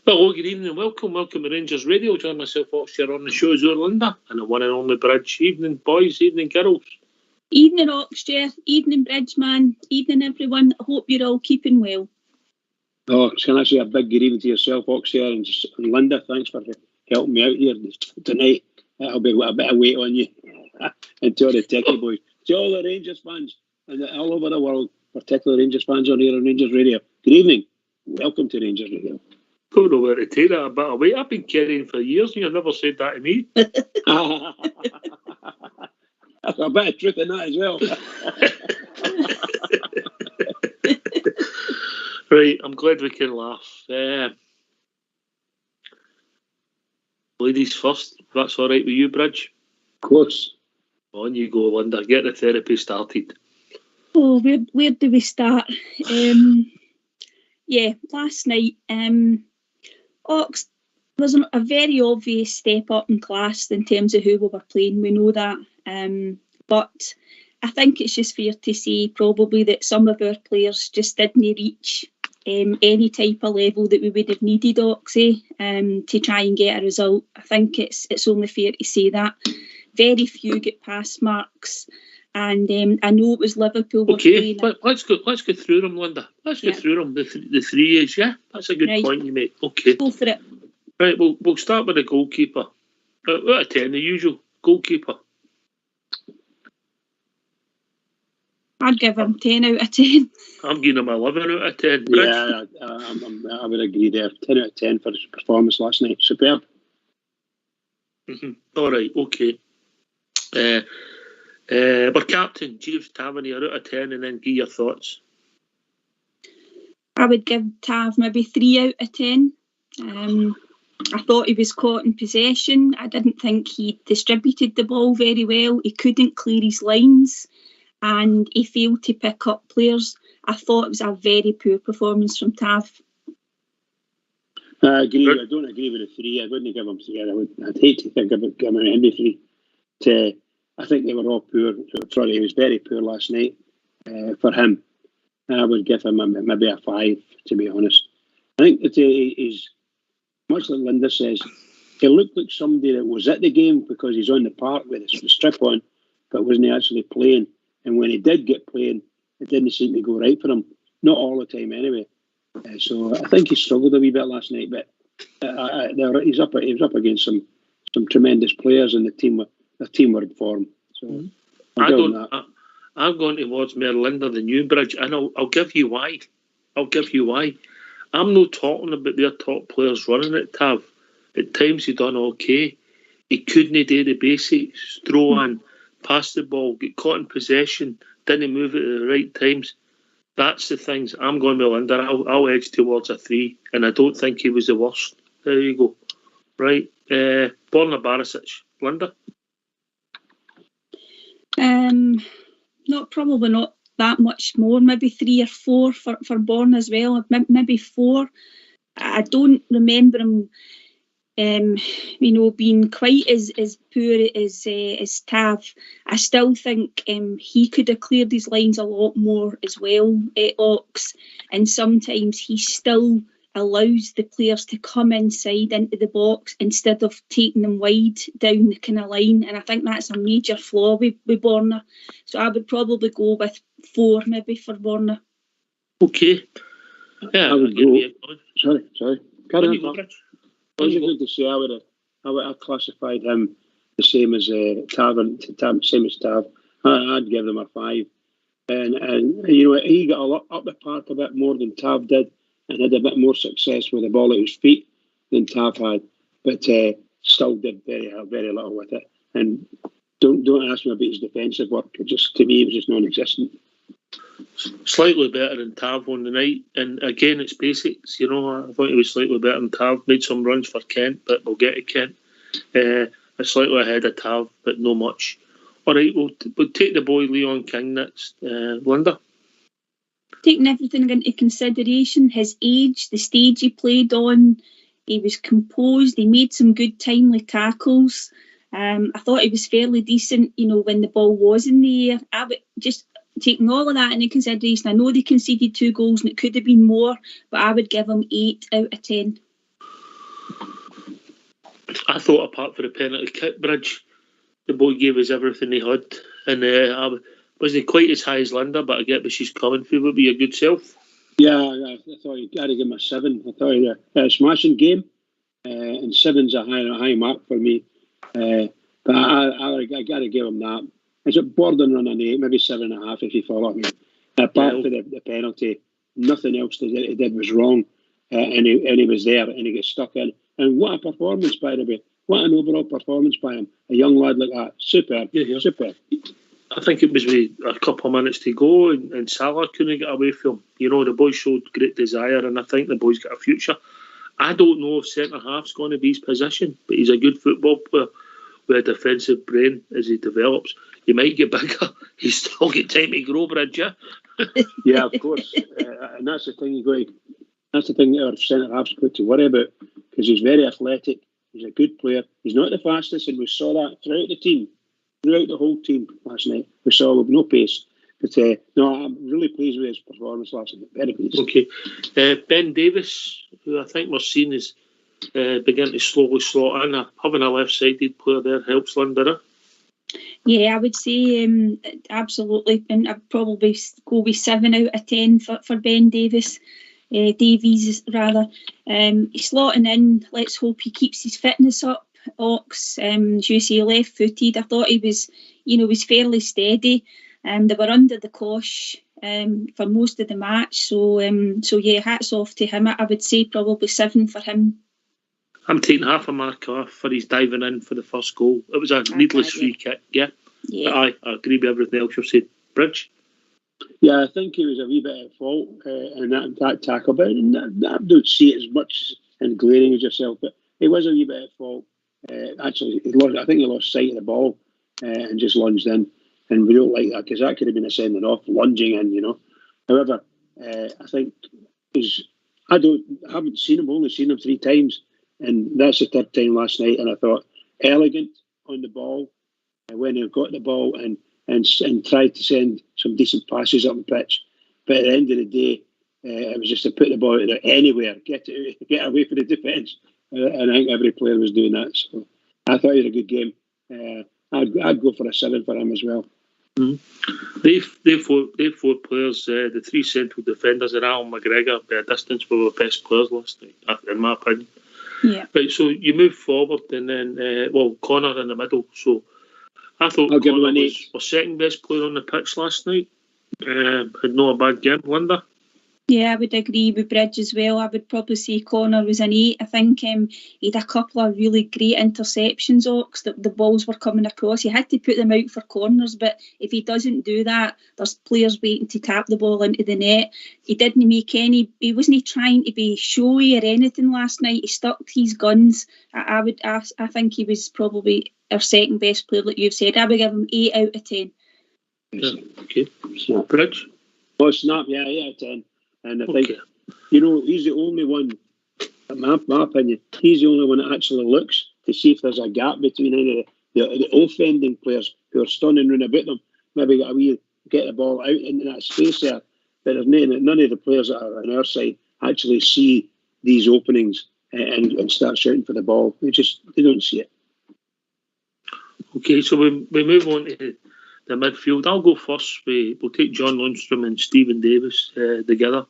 Hello, good evening, welcome to Rangers Radio. Join myself, Oxshire, on the show, Linda, and the one and only Bridge. Evening, boys, evening, girls. Evening, Oxshire, evening, Bridgeman, evening, everyone. I hope you're all keeping well. Oh, can I say a big good evening to yourself, Oxshire, and Linda, thanks for helping me out here tonight. That'll be a bit of weight on you. And to all the techie boys, to all the Rangers fans, and all over the world, particularly Rangers fans on here on Rangers Radio. Good evening, welcome to Rangers Radio. I don't know where to take that a bit of weight. I've been carrying for years and you've never said that to me. There's a bit of truth in that as well. Right, I'm glad we can laugh. Ladies first, if that's all right with you, Bridge? Of course. On you go, Linda. Get the therapy started. Oh, where do we start? Last night, Ox was a very obvious step up in class in terms of who we were playing. We know that. But I think it's just fair to say probably that some of our players just didn't reach any type of level that we would have needed, Oxy, to try and get a result. I think it's only fair to say that. Very few get pass marks. And I know it was Liverpool. Okay, let's go through them, Linda. Let's go through them. The three is, yeah? That's a good point you make. Okay. Go for it. Right, we'll start with the goalkeeper. Out of 10, the usual goalkeeper. I'd give him 10 out of 10. I'm giving him 11 out of 10. Yeah, I would agree there. 10 out of 10 for his performance last night. Superb. All right, okay. Our captain, Jeeves Tavernier, out of 10, and then give your thoughts. I would give Tav maybe 3 out of 10. I thought he was caught in possession. I didn't think he distributed the ball very well. He couldn't clear his lines and he failed to pick up players. I thought it was a very poor performance from Tav. I agree. I don't agree with the 3. I wouldn't give him 3. I'd hate to think about giving him any 3. I think they were all poor. Sorry, he was very poor last night for him. I would give him maybe a 5, to be honest. I think that he's, much like Linda says, he looked like somebody that was at the game because he's on the park with the strip on, but wasn't actually playing. And when he did get playing, it didn't seem to go right for him. Not all the time, anyway. So I think he struggled a wee bit last night, but he was up against some tremendous players, and the team were in form. So I'm going towards more Linda than you, Bridge, and I'll give you why. I'm not talking about their top players running it, Tav. At times he done okay. He couldn't do the basics, throw in, pass the ball, get caught in possession, didn't move it at the right times. That's the things. I'm going with Linda. I'll edge towards a 3, and I don't think he was the worst. There you go. Right. Borna Barisic. Linda? Probably not that much more. Maybe 3 or 4 for Borna as well. Maybe 4. I don't remember him, being quite as poor as Tav. I still think he could have cleared his lines a lot more as well at Ox, and sometimes he still allows the players to come inside into the box instead of taking them wide down the kind of line, and I think that's a major flaw with Borna. So I would probably go with 4 maybe for Borna. Okay. Yeah, I would go. Sorry. I was going to say I would have classified him the same as Tav, same as Tav. I'd give him a 5, and he got a lot up the park a bit more than Tav did, and had a bit more success with the ball at his feet than Tav had, but still did very little with it. And don't ask me about his defensive work. To me, it was just non-existent. Slightly better than Tav on the night, and again, it's basics. I thought he was slightly better than Tav. Made some runs for Kent, but we'll get to Kent. Slightly ahead of Tav, but no much. All right, we'll take the boy Leon King next. Linda? Taking everything into consideration, his age, the stage he played on, he was composed, he made some good timely tackles. I thought he was fairly decent, when the ball was in the air. I would just taking all of that into consideration. I know they conceded 2 goals and it could have been more, but I would give him 8 out of 10. I thought apart from the penalty kick, Bridge, the boy gave us everything he had, and I wasn't quite as high as Linda, but I get where she's coming from. Would be your good self. Yeah, I thought you got to give him a 7. I thought he had a smashing game, and 7's a high mark for me. But I got to give him that. It's bordering on an 8, maybe 7.5 if you follow me. Apart from the penalty, nothing else that he did was wrong, and he was there and he got stuck in. And what a performance, by the way! What an overall performance by him. A young lad like that, superb, superb. I think it was with a couple of minutes to go, and Salah couldn't get away from him. The boy showed great desire, and I think the boy's got a future. I don't know if centre half's going to be his position, but he's a good football player with a defensive brain as he develops. He might get bigger. He's still got time to grow, Bridge. Yeah, of course. And that's the thing that's the thing that our centre half's got to worry about, because he's very athletic. He's a good player. He's not the fastest, and we saw that throughout the team, throughout the whole team last night. We saw with no pace. But no, I'm really pleased with his performance last night. Very pleased. Okay. Ben Davis, who I think we're seeing is beginning to slowly slot in. Having a left-sided player there helps Linda. Yeah, I would say absolutely, and I'd probably go with 7 out of 10 for Ben Davies rather. He's slotting in. Let's hope he keeps his fitness up. Ox, as you say, left-footed. I thought he was, was fairly steady. They were under the cosh for most of the match. So yeah, hats off to him. I would say probably 7 for him. I'm taking half a mark off for his diving in for the first goal. It was a needless free kick, yeah. But I agree with everything else you've said. Bridge? Yeah, I think he was a wee bit at fault in that tackle, but I don't see it as much in glaring as yourself, but he was a wee bit at fault. Actually, I think he lost sight of the ball and just lunged in, and we don't like that, because that could have been a sending off, lunging in, However, I think I haven't seen him, only seen him 3 times, and that's the 3rd time last night, and I thought elegant on the ball when he got the ball and tried to send some decent passes up the pitch. But at the end of the day, it was just to put the ball out there anywhere, get away from the defence. And I think every player was doing that. So I thought he had a good game. I'd go for a 7 for him as well. Mm-hmm. They 4 players, the 3 central defenders, and Alan McGregor, by a distance, were the best players last night, in my opinion. Yeah. Right, so you move forward, and then Connor in the middle. So I thought Connor was our second best player on the pitch last night. Had not a bad game. Linda? Yeah, I would agree with Bridge as well. I would probably say Connor was an 8. I think he had a couple of really great interceptions, Ox. The balls were coming across. He had to put them out for corners, but if he doesn't do that, there's players waiting to tap the ball into the net. He didn't make any. He wasn't trying to be showy or anything last night. He stuck to his guns. I think he was probably our second best player, like you've said. I would give him 8 out of 10. Yeah, okay. Snap. Bridge? Oh, Snap, yeah, 8 out of 10. And I think, he's the only one, in my opinion, he's the only one that actually looks to see if there's a gap between any of the offending players who are stunning round about them. Maybe get the ball out into that space there. But there's none of the players that are on our side actually see these openings and start shouting for the ball. They don't see it. Okay, so we move on to the midfield. I'll go first. We'll take John Lundstrom and Stephen Davis together.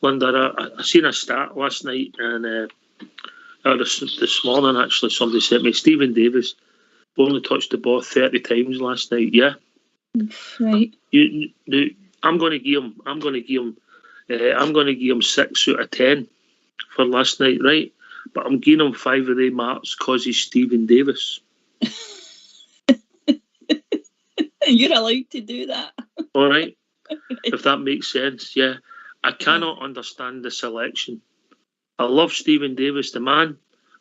Linda, I seen a stat last night, and this morning actually somebody sent me Stephen Davis only touched the ball 30 times last night. Yeah, right. I'm going to give him 6 out of 10 for last night, right? But I'm giving him 5 of the marks because he's Stephen Davis. You're allowed to do that. All right, if that makes sense. Yeah, I cannot understand the selection. I love Stephen Davis, the man.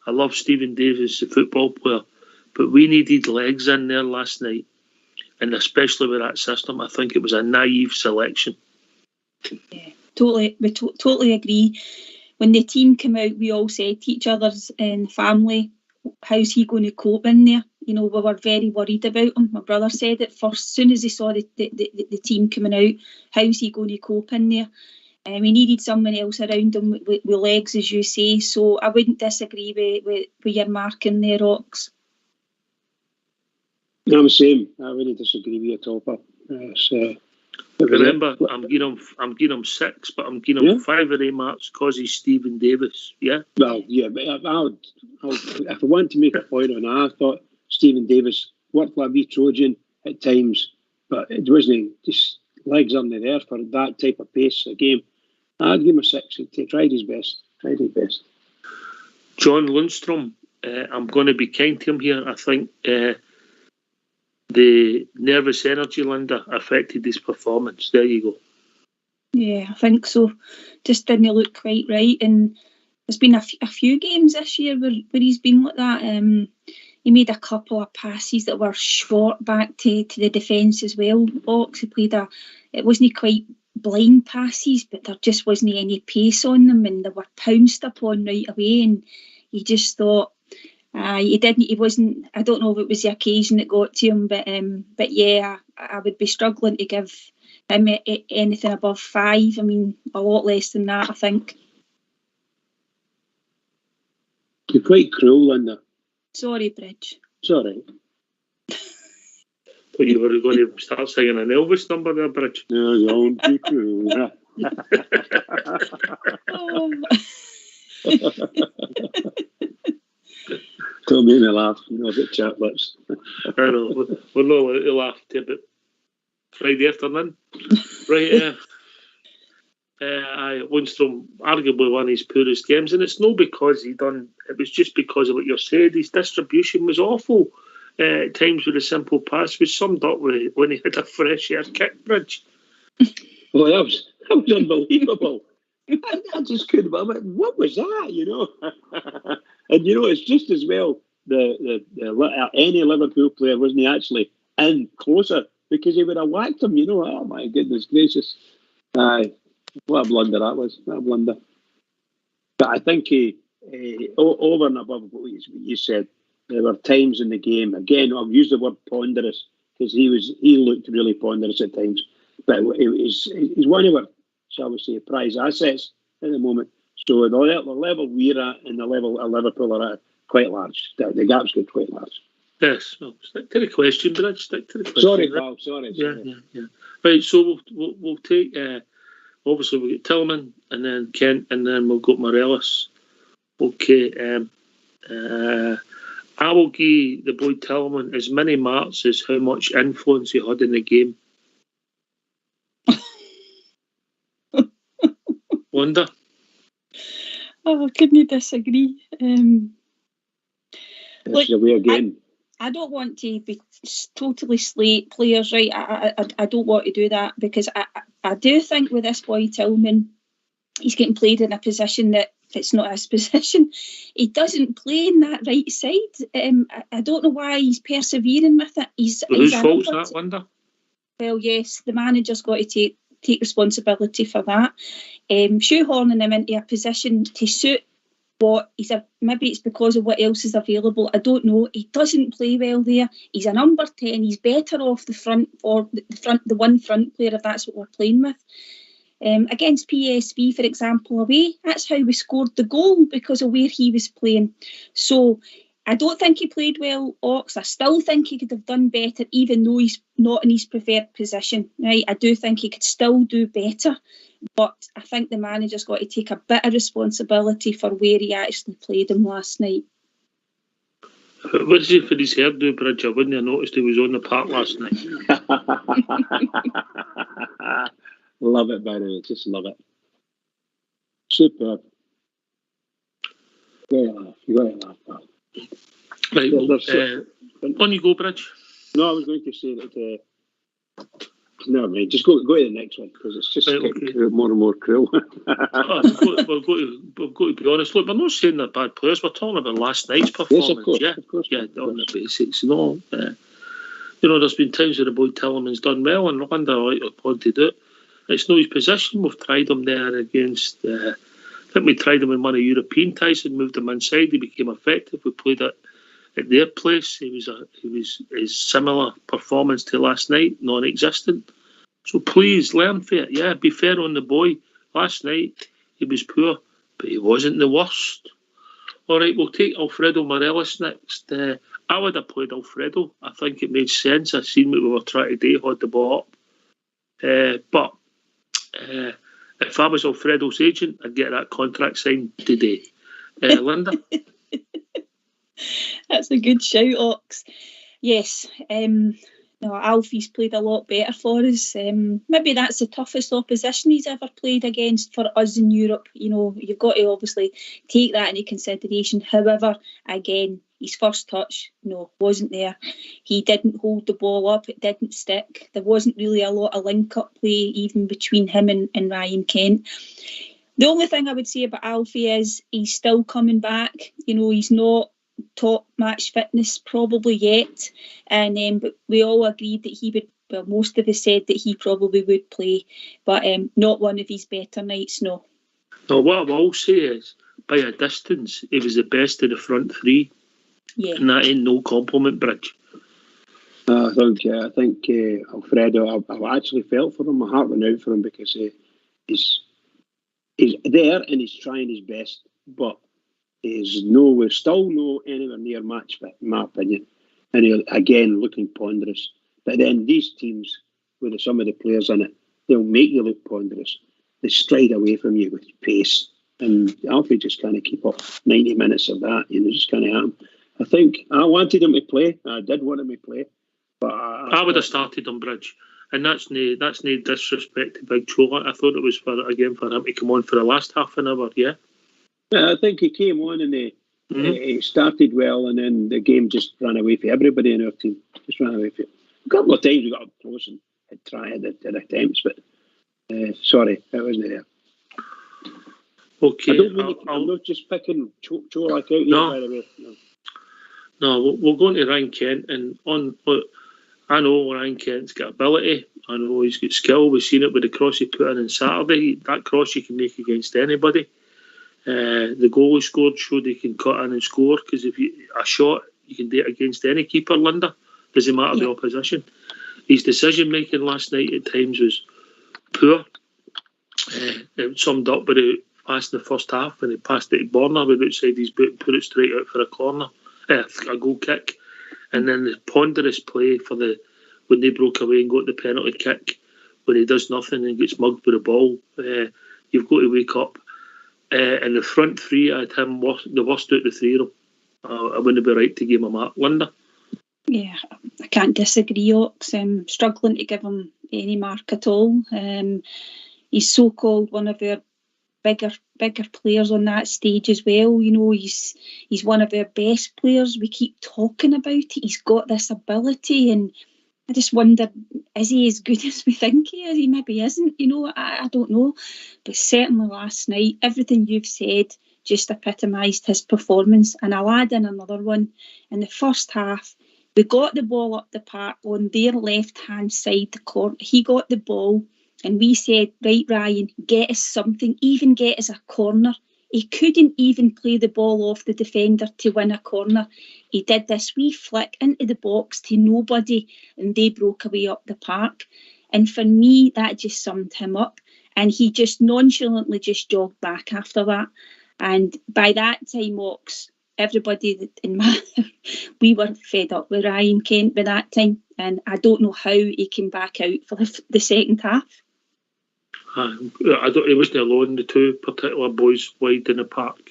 I love Stephen Davis, the football player. But we needed legs in there last night. And especially with that system, I think it was a naive selection. Yeah, totally. We totally agree. When the team came out, we all said to each other's in family, how's he going to cope in there? You know, we were very worried about him. My brother said it first, as soon as he saw the team coming out, how's he going to cope in there? We needed someone else around him with legs, as you say. So I wouldn't disagree with your marking there, Ox. No, I'm the same. I really disagree with you at all, pal. Remember, I'm giving him 6, but I'm giving him 5 of the marks because he's Stephen Davis. Yeah. Well, yeah, but if I want to make a point on that, I thought Stephen Davis worked like a wee Trojan at times, but it wasn't just legs under there for that type of pace of game. I'd give him a 6. He tried his best. John Lundstrom, I'm going to be kind to him here. I think the nervous energy, Linda, affected his performance. There you go. Yeah, I think so. Just didn't look quite right. And there's been a few games this year where he's been like that. He made a couple of passes that were short back to the defence as well. Ox, he played it wasn't quite blind passes, but there just wasn't any pace on them, and they were pounced upon right away. And you just thought, he wasn't. I don't know if it was the occasion that got to him, but yeah, I would be struggling to give him anything above 5. I mean, a lot less than that, I think. You're quite cruel, Linda. Sorry, Bridge. It's all right. But you were going to start singing an Elvis number there, Bridge. No, don't be cruel. Don't make me laugh. You know, a bit chaplets. I know. We're not allowed to laugh to it. Friday afternoon. Right. Lundstrom, arguably one of his poorest games, and it's not because it was just because of what you said. His distribution was awful. At times with a simple pass was summed up with when he had a fresh air kick, Bridge. Well, that was unbelievable. I just couldn't believe it. What was that, you know? And you know, it's just as well the any Liverpool player wasn't actually in closer, because he would have whacked him, you know. Oh my goodness gracious. What a blunder that was. What a blunder. But I think he over and above what you said, there were times in the game, again, I'll use the word ponderous, because he looked really ponderous at times. But he's one of our, shall we say, prize assets at the moment. So the level we're at and the level of Liverpool are at quite large. The gap's got quite large. Yes, well, stick to the question, but I'd stick to the question. Sorry, pal, sorry. Yeah. Right, so we'll take, obviously we'll get Tillman, and then Kent, and then we'll go Morelos. Okay, I will give the boy Tillman as many marks as how much influence he had in the game. Wonder. Oh, I couldn't disagree. That's the way again. I don't want to be totally slate players, right? I don't want to do that, because I do think with this boy Tillman, he's getting played in a position that it's not his position. He doesn't play in that right side. I don't know why he's persevering with it. Whose fault's that, Wonder? Well, yes, the manager's got to take responsibility for that. Shoehorning him into a position to suit what maybe it's because of what else is available. I don't know. He doesn't play well there. He's a number 10. He's better off the one front player, if that's what we're playing with. Against PSV, for example, away, that's how we scored the goal, because of where he was playing. So I don't think he played well, Ox. I still think he could have done better, even though he's not in his preferred position. Right? I do think he could still do better, but I think the manager's got to take a bit of responsibility for where he actually played him last night. What is it for his hairdo, Bridge? I wouldn't have noticed he was on the park last night. Love it, by the way. Just love it. Superb. You got to laugh, pal. Right, on you go, Bridge. No, I was going to say that No, mate, just go to the next one because it's just getting more and more cruel. We've got to be honest. Look, we're not saying they're bad players. We're talking about last night's performance. Yes, of course, yeah, of course, yeah, on the basics. There's been times where the boy Tillerman's done well, and Linda wanted to do it. It's not his position. We've tried him there against. I think we tried him in one of European ties and moved him inside. He became effective. We played it at their place. He was his similar performance to last night, non-existent. So please learn for it. Yeah, be fair on the boy. Last night he was poor, but he wasn't the worst. All right, we'll take Alfredo Morelos next. I would have played Alfredo. I think it made sense. I seen what we were trying to do, hold the ball up. But if I was Alfredo's agent, I'd get that contract signed today. Linda? That's a good shout, Ox. Yes, Alfie's played a lot better for us. Maybe that's the toughest opposition he's ever played against for us in Europe. You've got to obviously take that into consideration. However, again, his first touch, wasn't there. He didn't hold the ball up. It didn't stick. There wasn't really a lot of link-up play even between him and Ryan Kent. The only thing I would say about Alfie is he's still coming back. He's not top match fitness probably yet, and but we all agreed that he would. Well, most of us said that he probably would play, but not one of his better nights. No. Now, what I will say is, by a distance, he was the best of the front three. Yeah. And that ain't no compliment, Bridge. I think Alfredo, I've actually felt for him. My heart went out for him because he's there and he's trying his best, but we're still no anywhere near match fit, in my opinion. And he'll, again, looking ponderous. But then these teams, with some of the players in it, they'll make you look ponderous. They stride away from you with pace. And Alfie just kind of keep up 90 minutes of that, just kind of at him. I think I wanted him to play. I did want him to play. But I would have started on Bridge. And that's no disrespect to Big Chola. I thought it was for him to come on for the last half an hour, yeah? Yeah, I think he came on and he started well, and then the game just ran away for everybody in our team. Just ran away for it. A couple of times we got up close and had tried at attempts, but sorry, it wasn't there. Okay. I'm not just picking Cholak out here, by the way. No, we'll go into Ryan Kent, and I know Ryan Kent's got ability. I know he's got skill. We've seen it with the cross he put in Saturday. That cross you can make against anybody. The goal he scored showed he can cut in and score, because if a shot, you can do it against any keeper, Linda. Doesn't matter the opposition. His decision making last night at times was poor. It summed up with it passed in the first half when he passed it to Borna with outside his boot and put it straight out for a corner, a goal kick. And then the ponderous play when they broke away and got the penalty kick, when he does nothing and gets mugged with the ball. You've got to wake up. In the front three, I had him the worst out of the three of them. I wouldn't be right to give him that. Linda? Yeah, I can't disagree, Ox. I'm struggling to give him any mark at all. He's so-called one of our bigger players on that stage as well. He's one of our best players. We keep talking about it. He's got this ability, and I just wonder, is he as good as we think he is? He maybe isn't, I don't know. But certainly last night, everything you've said just epitomised his performance. And I'll add in another one. In the first half, we got the ball up the park on their left-hand side, the corner. He got the ball, and we said, right, Ryan, get us something, even get us a corner. He couldn't even play the ball off the defender to win a corner. He did this wee flick into the box to nobody, and they broke away up the park. And for me, that just summed him up. And he just nonchalantly just jogged back after that. And by that time, Ox, everybody we were fed up with Ryan Kent by that time. And I don't know how he came back out for the second half. He wasn't alone, the two particular boys wide in the park.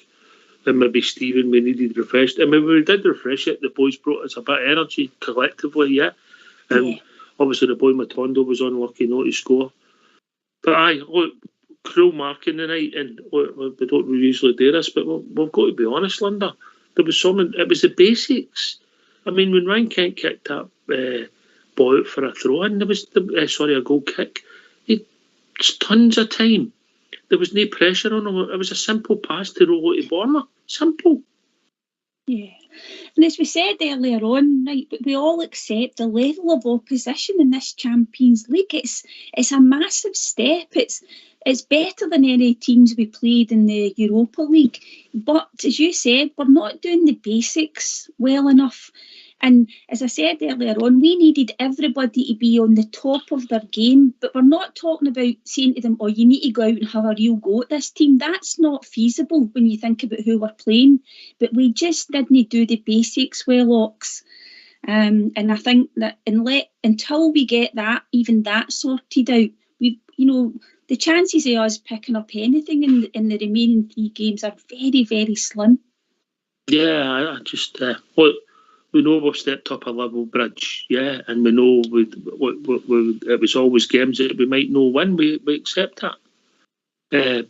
And maybe Stephen, we needed refreshed. I mean, when we did refresh it, the boys brought us a bit of energy collectively, yeah. Obviously, the boy Matondo was unlucky not to score. But look, cruel marking tonight, and look, we don't usually do this, but we've got to be honest, Linda. There was it was the basics. I mean, when Ryan Kent kicked that ball out for a throw-in. There was, a goal kick. He tons of time. There was no pressure on him. It was a simple pass to roll out to Borna. Simple. Yeah. And as we said earlier on, right, but we all accept the level of opposition in this Champions League. It's a massive step. It's better than any teams we played in the Europa League. But as you said, we're not doing the basics well enough. And as I said earlier on, we needed everybody to be on the top of their game. But we're not talking about saying to them, oh, you need to go out and have a real go at this team. That's not feasible when you think about who we're playing. But we just didn't do the basics well, Ox. And I think that until we get even that sorted out, the chances of us picking up anything in the remaining 3 games are very, very slim. Yeah, I just look. We know we've stepped up a level bridge, yeah, and we know it was always games that we might not win. We accept that,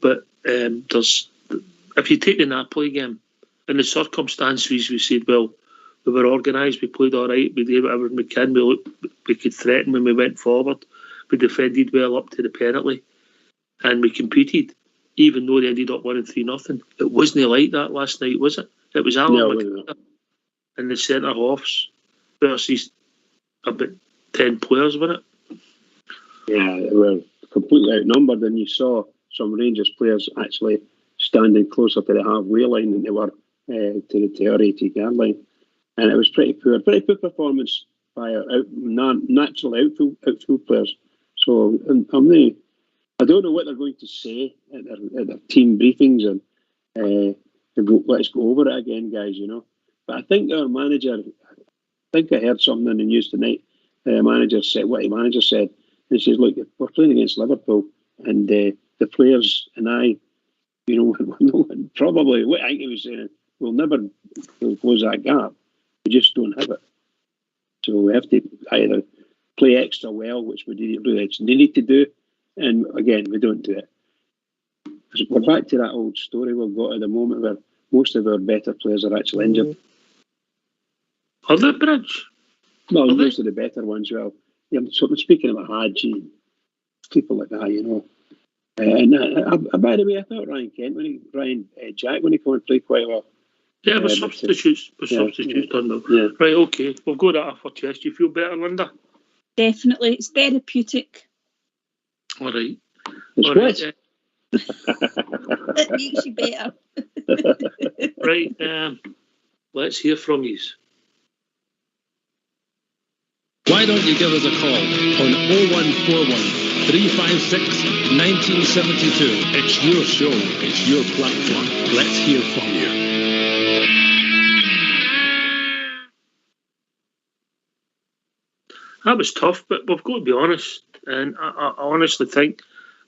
but if you take the Napoli game, in the circumstances, we said, well, we were organised, we played all right, we did whatever we can, we could threaten when we went forward, we defended well up to the penalty, and we competed, even though they ended up winning 3-0. It wasn't like that last night, was it? It was Alan McGregor and the centre halves versus about 10 players, wasn't it? Yeah, they were completely outnumbered, and you saw some Rangers players actually standing closer to the halfway line than they were to the 80-yard line. And it was pretty poor performance by our natural outfield players. So I don't know what they're going to say at their team briefings, and let's go over it again, guys, But I think our manager, I heard something in the news tonight. The manager said, and he says, look, we're playing against Liverpool, and the players and I, probably, what I think he was saying, we'll never close that gap. We just don't have it. So we have to either play extra well, which we really need to do, and again, we don't do it. So we're back to that old story we've got at the moment where most of our better players are actually injured. Are they, Bridge? Well, most of the better ones, well. Yeah, so I'm speaking about Hadji, people like that, And by the way, I thought Ryan Jack, when he came and played quite well. Yeah, with substitutes. Done though. Yeah. Right, okay. We'll go that off our chest. You feel better, Linda? Definitely. It's therapeutic. All right. It's It makes you better. Right, let's hear from you. Why don't you give us a call on 0141 356 1972. It's your show. It's your platform. Let's hear from you. That was tough, but we've got to be honest. And I honestly think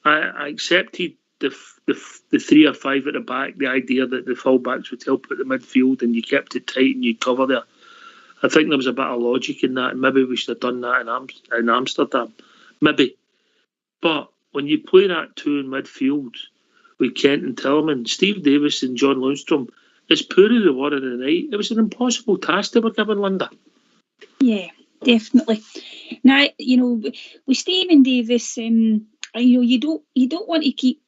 I accepted the 3 or 5 at the back, the idea that the full-backs would help at the midfield and you kept it tight and you cover there. I think there was a bit of logic in that. Maybe we should have done that in Amsterdam. Maybe. But when you play that 2 in midfield with Kent and Tillman, Steve Davis and John Lundstrom, as poor as they were in the night, it was an impossible task they were given, Linda. Yeah, definitely. Now, with Stephen Davis, you don't want to keep,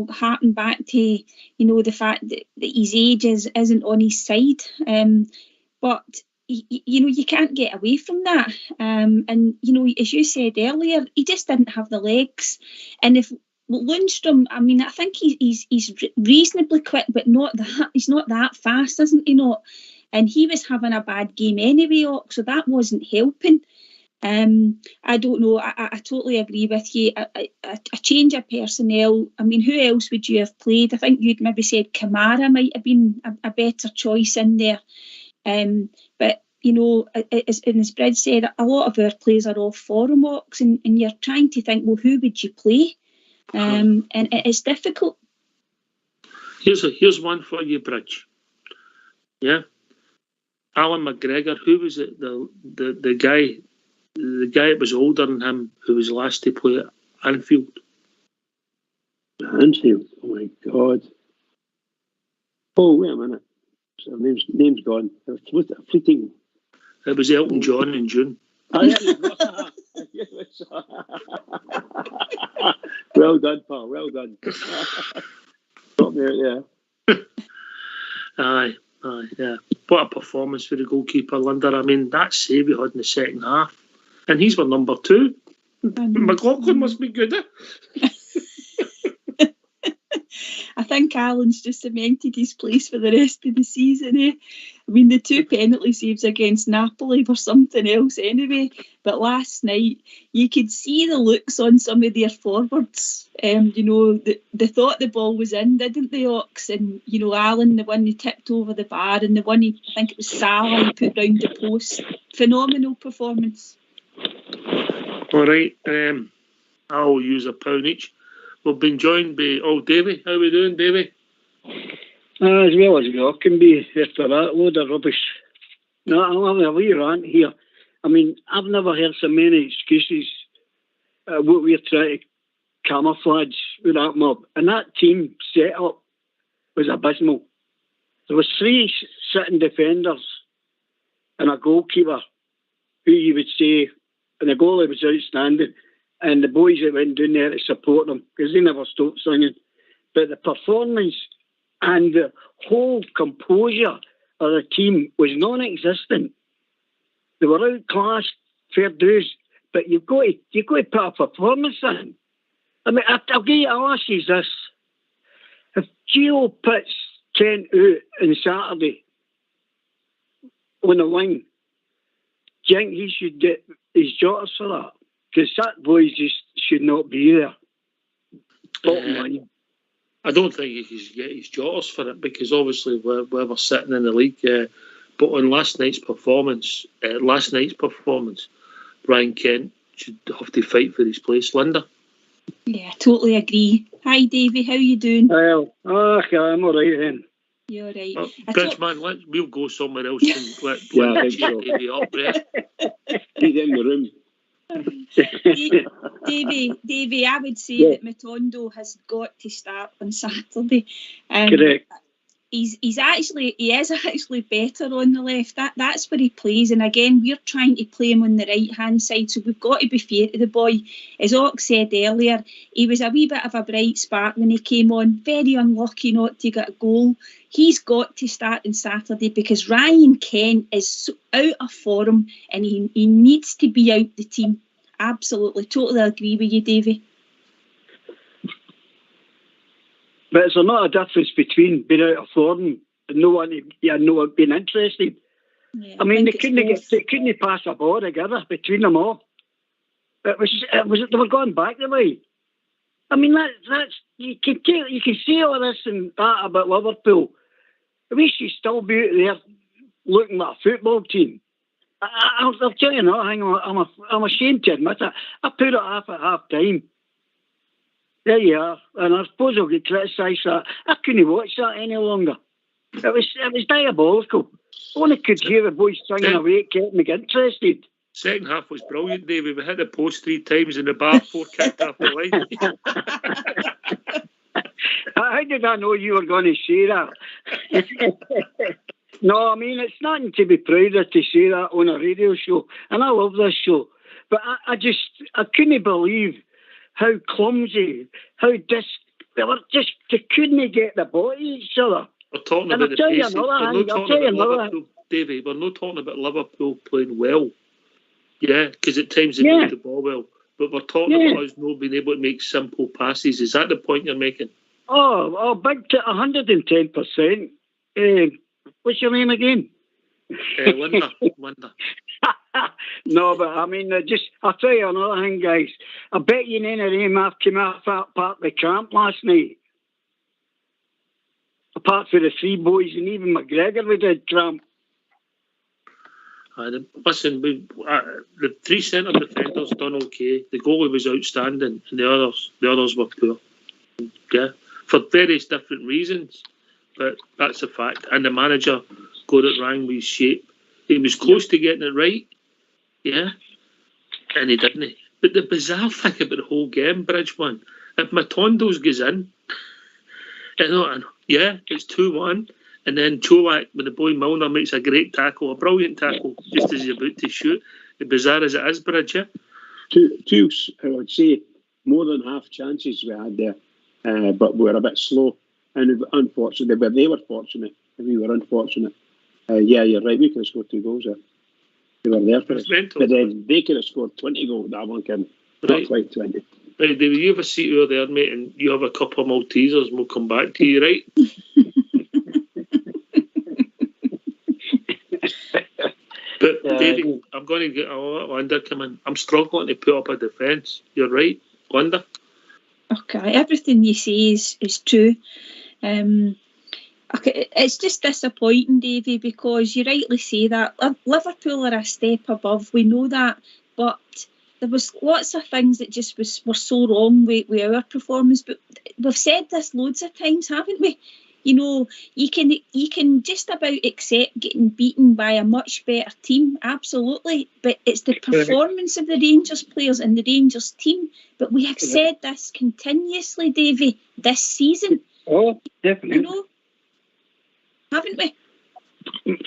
harking back to, the fact that his age isn't on his side. But you can't get away from that. And as you said earlier, he just didn't have the legs. And if Lundstrom, I think he's reasonably quick, but he's not that fast, isn't he? Not. And he was having a bad game anyway, so that wasn't helping. I don't know. I totally agree with you. A change of personnel. Who else would you have played? I think you'd maybe said Kamara might have been a better choice in there. But as Brad said, a lot of our players are off form, Ox, and you're trying to think, well, who would you play? And it's difficult. Here's one for you, Bridge. Yeah, Alan McGregor. Who was it? The guy that was older than him, who was last to play at Anfield. Anfield. Oh my God. Oh, wait a minute. Name's gone. Fleeting. It was Elton John in June. Well done, pal. Well done. Got me out there. Aye, yeah. What a performance for the goalkeeper, Linda. I mean, that save he had in the second half. And he's our number 2. McLaughlin must be good, I think Alan's just cemented his place for the rest of the season. I mean, the 2 penalty saves against Napoli were something else anyway. But last night, you could see the looks on some of their forwards. They thought the ball was in, didn't they, Ox? And, Alan, the one he tipped over the bar, and the one I think it was Salah, he put round the post. Phenomenal performance. All right. I'll use a pound each. We've been joined by Davy. How are we doing, Davy? As well as we all can be after that load of rubbish. No, I'll have a wee rant here. I mean, I've never heard so many excuses what we're trying to camouflage with that mob. And that team set-up was abysmal. There was 3 sitting defenders and a goalkeeper who you would say, and the goalie was outstanding. And the boys that went down there to support them, because they never stopped singing. But the performance and the whole composure of the team was non-existent. They were outclassed, fair dues, but you've got to put a performance in. I mean, I'll ask you this. If Gio puts Kent out on Saturday on the wing, do you think he should get his jotters for that? Because that boy just should not be there. Bottom line. I don't think he should get his jotters for it, because obviously we're sitting in the league. But on last night's performance, Brian Kent should have to fight for his place. Linda? Yeah, totally agree. Hi, Davy. How you doing? Well, I'm all right then. You're right. Bridgeman, we'll go somewhere else and let Linda cheer Davy up there. He's in the room. Davy, I would say that Matondo has got to start on Saturday. Correct. He is actually better on the left. That's where he plays. And again, we're trying to play him on the right hand side, so we've got to be fair to the boy. As Ox said earlier, he was a wee bit of a bright spark when he came on. Very unlucky not to get a goal. He's got to start on Saturday because Ryan Kent is so out of form and he needs to be out the team. Absolutely, totally agree with you, Davy. But is there not a difference between being out of form and no one being interested? Yeah, I mean, they couldn't pass a ball together between them all. They were going back the way. I mean, that's you can say all this and that about Liverpool. We should still be out there looking at a football team. I'll tell you now, I'm ashamed to admit it. I put it off at half time. There you are. And I suppose I'll get criticised for that. I couldn't watch that any longer. It was diabolical. Only could hear the boys singing away, it kept me interested. Second half was brilliant, David. We hit the post 3 times and the bar 4 kicked off the line. How did I know you were going to say that? No, I mean, it's nothing to be proud of to say that on a radio show. And I love this show. But I couldn't believe how clumsy, they couldn't get the ball at each other. We're talking about the basics. We're not talking about Liverpool, Davy. We're not talking about Liverpool playing well. Yeah, because at times they move the ball well. But we're talking about us not being able to make simple passes. Is that the point you're making? Oh, big 110%. What's your name again? Linda. No, but I mean, I'll tell you another thing, guys. I bet you none of them have come off that part of the camp last night. Apart from the 3 boys and even McGregor, we did cramp. Listen, the 3 centre defenders done okay. The goalie was outstanding, and the others were poor. Yeah, for various different reasons, but that's a fact. And the manager got it wrong with his shape. He was close to getting it right, yeah, and he didn't. But the bizarre thing about the whole game, Bridgeman, if Matondo's goes in, it's 2-1. And then Cholak, when the boy Milner makes a great tackle, a brilliant tackle, just as he's about to shoot, bizarre as it is, Bridge, yeah? Two, I would say, more than half chances we had there, but we were a bit slow. And unfortunately, but they were fortunate, and we were unfortunate. Yeah, you're right, we could have scored 2 goals there. They were there for us. But then they could have scored 20 goals, that one can, not quite 20. Right, David, you have a seat over there, mate, and you have a couple of Maltesers, and we'll come back to you, right? But, David, I'm going to get Linda come in. I'm struggling to put up a defence. You're right, Linda? Okay, everything you say is true. Okay, it's just disappointing, Davy, because you rightly say that Liverpool are a step above. We know that, but there was lots of things that just were so wrong with our performance. But we've said this loads of times, haven't we? You know, you can just about accept getting beaten by a much better team, absolutely. But it's the performance of the Rangers players and the Rangers team. But we have said this continuously, Davy, this season. Oh, definitely. You know, haven't we?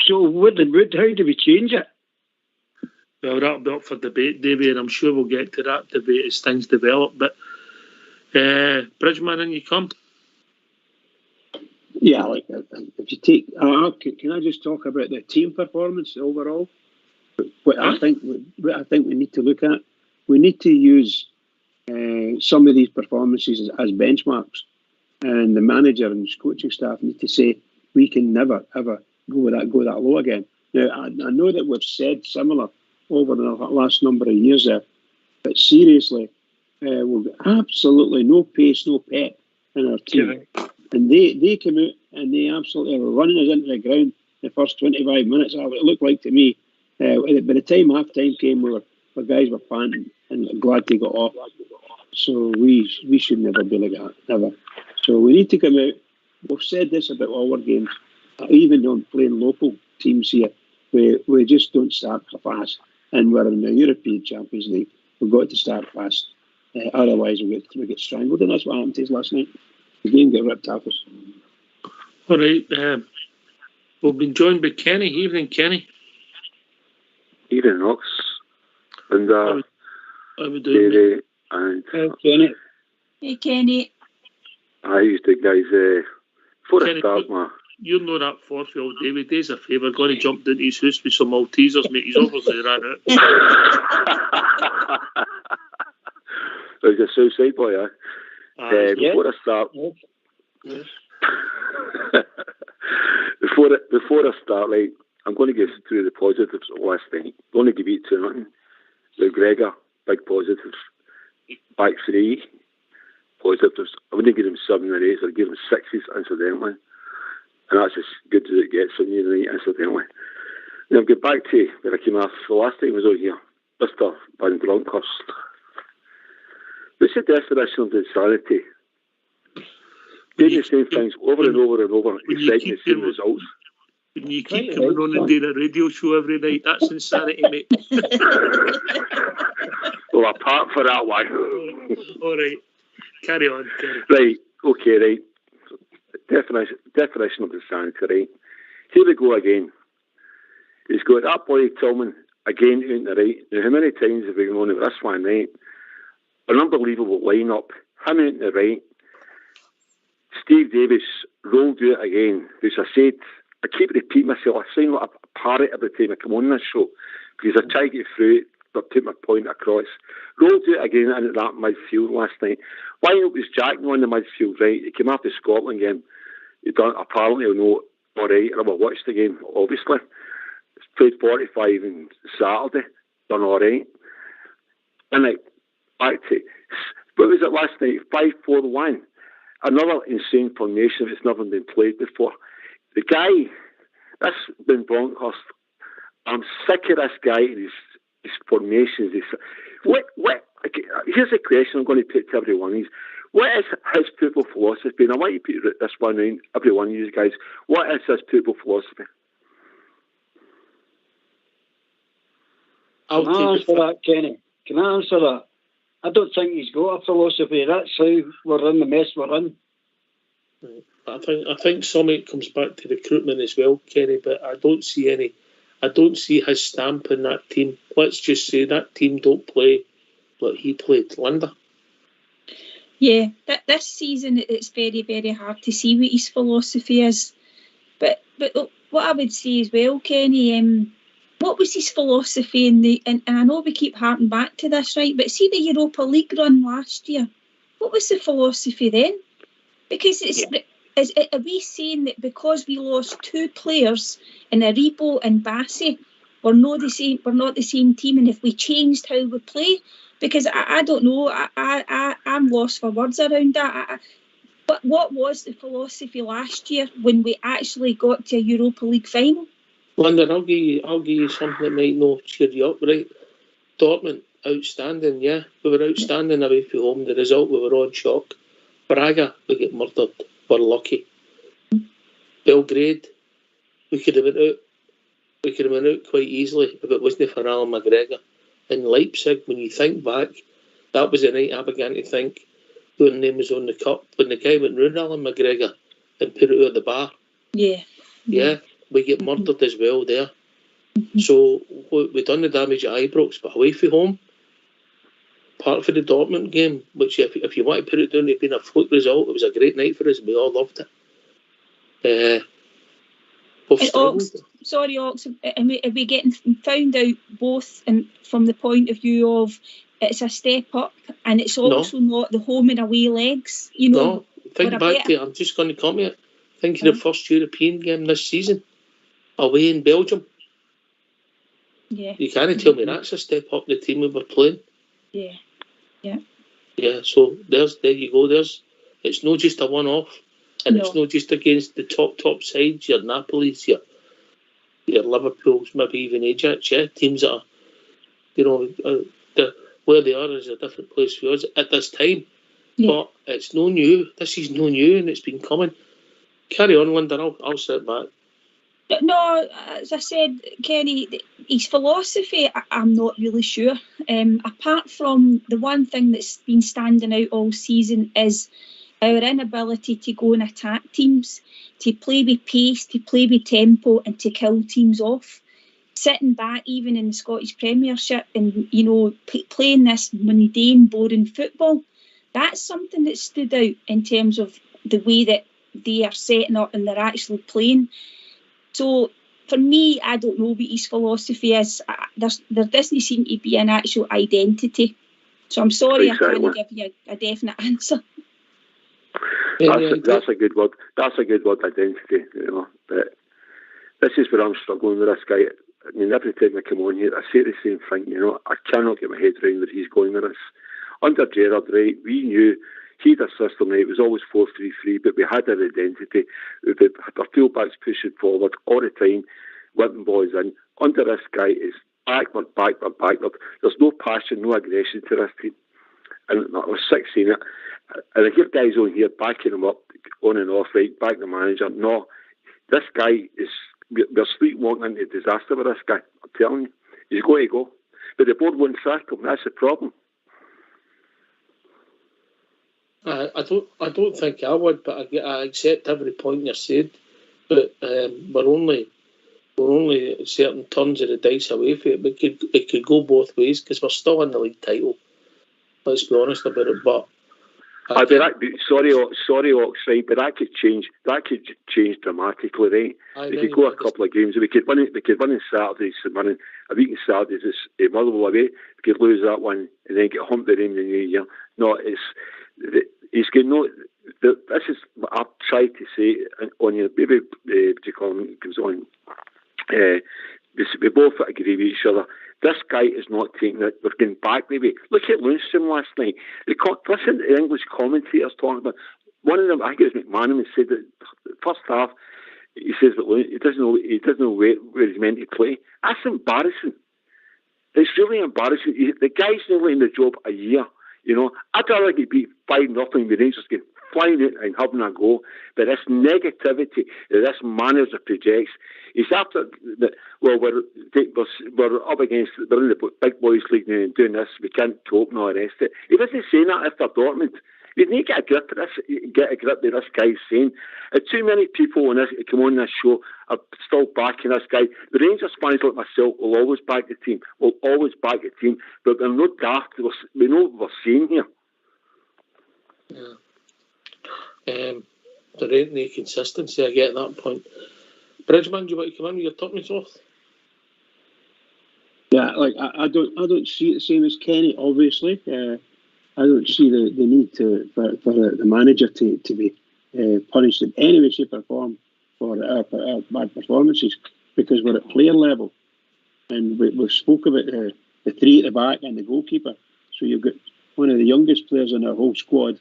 So how do we change it? Well, that'll be up for debate, Davy, and I'm sure we'll get to that debate as things develop. But, Bridgeman, in you come. Yeah, like if you take, can I just talk about the team performance overall? What I think we need to look at, we need to use some of these performances as benchmarks, and the manager and his coaching staff need to say we can never ever go that low again. Now I know that we've said similar over the last number of years there, but seriously, we've got absolutely no pace, no pep in our team. Yeah. And they came out and they absolutely were running us into the ground the first 25 minutes. It looked like to me. By the time half time came, the guys were panting and glad they got off. So we should never be like that, never. So we need to come out. We've said this about all our games, even on playing local teams here. We just don't start fast, and we're in the European Champions League. We've got to start fast, otherwise we get strangled, and that's what happened to us last night. The game got ripped off us. All right. We've been joined by Kenny. Evening, Kenny. Evening, Knox. And how we doing? Davey and Kenny. Hey, Kenny. I used to guys. Before I start, you're not up for Phil David. Does a favour. Going to jump into his house with some Maltesers, mate. He's obviously ran out. There's a suicide boy, eh? Before I start, before I start, like, I'm going to get through the positives of last night. I'm going to give you 2-0. McGregor, big positives. Back 3, positives. I wouldn't give him 7 or 8, I'd give him 6s, incidentally. And that's as good as it gets on you tonight, incidentally. Now, I'll get back to where I came off the last time I was out here. Mr. Van Bronckhorst. What's the definition of insanity? Doing the same things over and over and over, expecting the same results. When you keep coming on and doing a radio show every night, that's insanity, mate. Well, apart from that one. All right. Carry on. Right, okay, right. Definition of insanity, right? Here we go again. He's got that boy Tillman again out in the right. Now, how many times have we gone on with this one, right? An unbelievable lineup. Him out in the right. Steve Davis rolled out again, which I said, I keep repeating myself, I sound like a parrot every time I come on this show, because I try to get through it, but put my point across. Rolled out again into that midfield last night. Why it was Jack on the midfield, right? He came after the Scotland game. He done apparently all right. I watched the game, obviously. Played 45 on Saturday, done all right. And like, back to, what was it last night? 5-4-1. Another insane formation that's never been played before. The guy, this Ben Bronckhorst, I'm sick of this guy and his formations. Here's a question I'm going to put to everyone. What is his football philosophy? And I want you to put this one in, every one of you guys. What is his football philosophy? Can I answer that, Kenny? Can I answer that? I don't think he's got a philosophy. That's how we're in the mess we're in. Right. I think some of it comes back to recruitment as well, Kenny, but I don't see any I don't see his stamp in that team. Let's just say that team don't play like he played. Linda? Yeah, this season it's very, very hard to see what his philosophy is. But what I would say as well, Kenny, what was his philosophy and I know we keep harping back to this, right? But see the Europa League run last year. What was the philosophy then? Because are we saying that because we lost two players in Aribo and Bassi, we're not the same team, and if we changed how we play? Because I don't know, I'm lost for words around that. But what was the philosophy last year when we actually got to a Europa League final? Linda, I'll give you something that might not cheer you up, right? Dortmund, outstanding, yeah. We were outstanding away from home. The result, we were on shock. Braga, we get murdered. We're lucky. Belgrade, we could have went out. We could have went out quite easily if it wasn't for Alan McGregor. In Leipzig, when you think back, that was the night I began to think who name was on the cup when the guy went round Alan McGregor and put it out of the bar. Yeah, we get murdered as well there. So we done the damage at Ibrox, but away from home, apart from the Dortmund game, which if you want to put it down to being a fluke result, it was a great night for us. We all loved it. Sorry, Ox, are we getting found out both from the point of view of it's a step up and it's also not the home and away legs? You know, no, think back to it. I'm just going to come here. Think of the first European game this season, away in Belgium. Yeah. You can't tell me that's a step up the team we were playing. Yeah. Yeah, so there you go. It's not just a one-off, and it's not just against the top sides, your Napoli's, your Liverpool's, maybe even Ajax, teams that are, where they are is a different place for us at this time. Yeah. But it's no new. This is no new, and it's been coming. Carry on, Linda. I'll sit back. No, as I said, Kenny, his philosophy, I'm not really sure. Apart from the one thing that's been standing out all season is our inability to go and attack teams, to play with pace, to play with tempo and to kill teams off. Sitting back even in the Scottish Premiership and, playing this mundane, boring football, that's something that stood out in terms of the way that they are setting up and they're actually playing. So for me, I don't know what his philosophy is. There doesn't seem to be an actual identity. So I'm sorry I can't give you a definite answer. That's a good word. That's a good word, identity. But this is where I'm struggling with this guy. I mean, every time I come on here, I say the same thing. I cannot get my head around where he's going with this. Under Gerrard, right, we knew he had a system, right, it was always 4-3-3, but we had our identity. We had our full-backs pushing forward all the time, whipping boys in. Under this guy, it's backward. There's no passion, no aggression to this team. And I was 16 it. And I hear guys on here backing him up, on and off, right, back the manager. No, this guy is, we're sleepwalking into disaster with this guy. I'm telling you, he's got to go. But the board won't sack him, that's the problem. I don't think I would, but I accept every point you said. But we're only certain turns of the dice away from it. It could go both ways because we're still in the league title. Let's be honest about it. But sorry, Ox, right? But that could change. That could change dramatically, right? We could go a couple of games. We could win it. We could win on Saturdays. Winning a week on Saturdays is Motherwell away. We could lose that one and then get humped at him in the new year. No, he's got no. This is what I've tried to say on your maybe comes on. We both agree with each other. This guy is not taking it. We're getting back, maybe. Look at Lundstrom last night. Listen to the English commentators talking about. One of them, I think it was McManaman, said that the first half, he says that he doesn't know where he's meant to play. That's embarrassing. It's really embarrassing. The guy's nearly in the job a year. I'd rather get beat 5-0 with Rangers get flying out and having a go. But this negativity that this manager projects, he's after that. Well, we're up against, we're in the big boys league now and doing this. We can't cope and all the rest of it. He wasn't saying that after Dortmund. We need to get a grip of this guy's saying. Too many people come on this show are still backing this guy. The Rangers fans like myself will always back the team. But we're not daft. We know what we're saying here. Yeah. There ain't any consistency. I get that point. Bridgman, do you want to come in with your toppings off? Yeah, like I don't see it the same as Kenny. Obviously, I don't see the need for the manager to be punished in any way, shape, or form for our bad performances, because we're at player level, and we spoke about the three at the back and the goalkeeper. So you've got one of the youngest players in our whole squad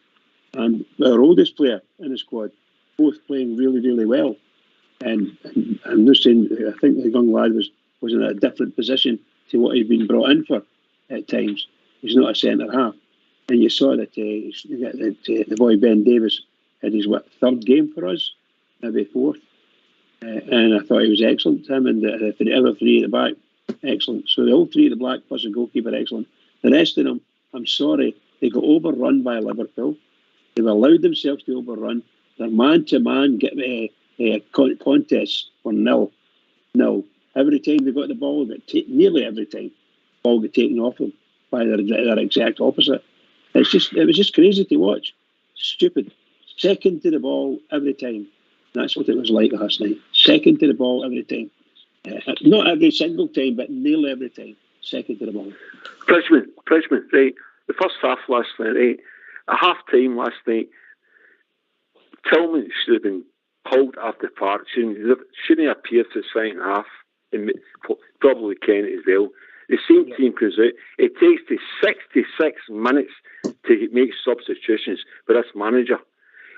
and our oldest player in the squad, both playing really, really well. And I'm just saying, I think the young lad was in a different position to what he'd been brought in for at times. He's not a centre half. And you saw that the boy Ben Davis had his third game for us, maybe fourth. And I thought he was excellent. Him and the other three at the back, excellent. So the whole three at the back plus the goalkeeper, excellent. The rest of them, I'm sorry, they got overrun by Liverpool. They've allowed themselves to overrun. Their man-to-man contests were nil. Every time they got the ball, nearly every time, the ball got taken off them by their exact opposite. It was just crazy to watch. Stupid. Second to the ball every time. That's what it was like last night. Second to the ball every time. Not every single time, but nearly every time. Second to the ball. Bridgman, right. The first half last night, right. At half time last night, Tillman should have been pulled off the park. Shouldn't have appeared for the second half. And probably Kenny as well. The same team comes out. It takes the 66 minutes to make substitutions for this manager.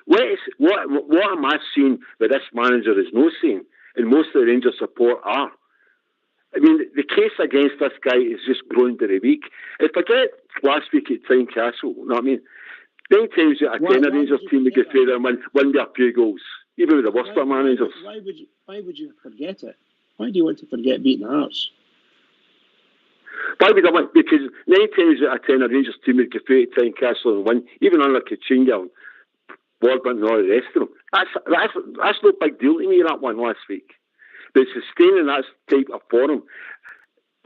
What am I seeing that this manager is not seeing, and most of the Rangers support are? I mean, the case against this guy is just growing by the week. If I get last week at Tynecastle, you know what I mean? 9 times out of 10, the Rangers team would get through there and win their few goals, even with the worst of managers. Why would you forget it? Why do you want to forget beating Hearts? Why would I want? Because 9 times out of 10, the Rangers team would get through at Tynecastle and win, even under Kachinga and Warbin and all the rest of them. That's no big deal to me, that one last week. But sustaining that type of form,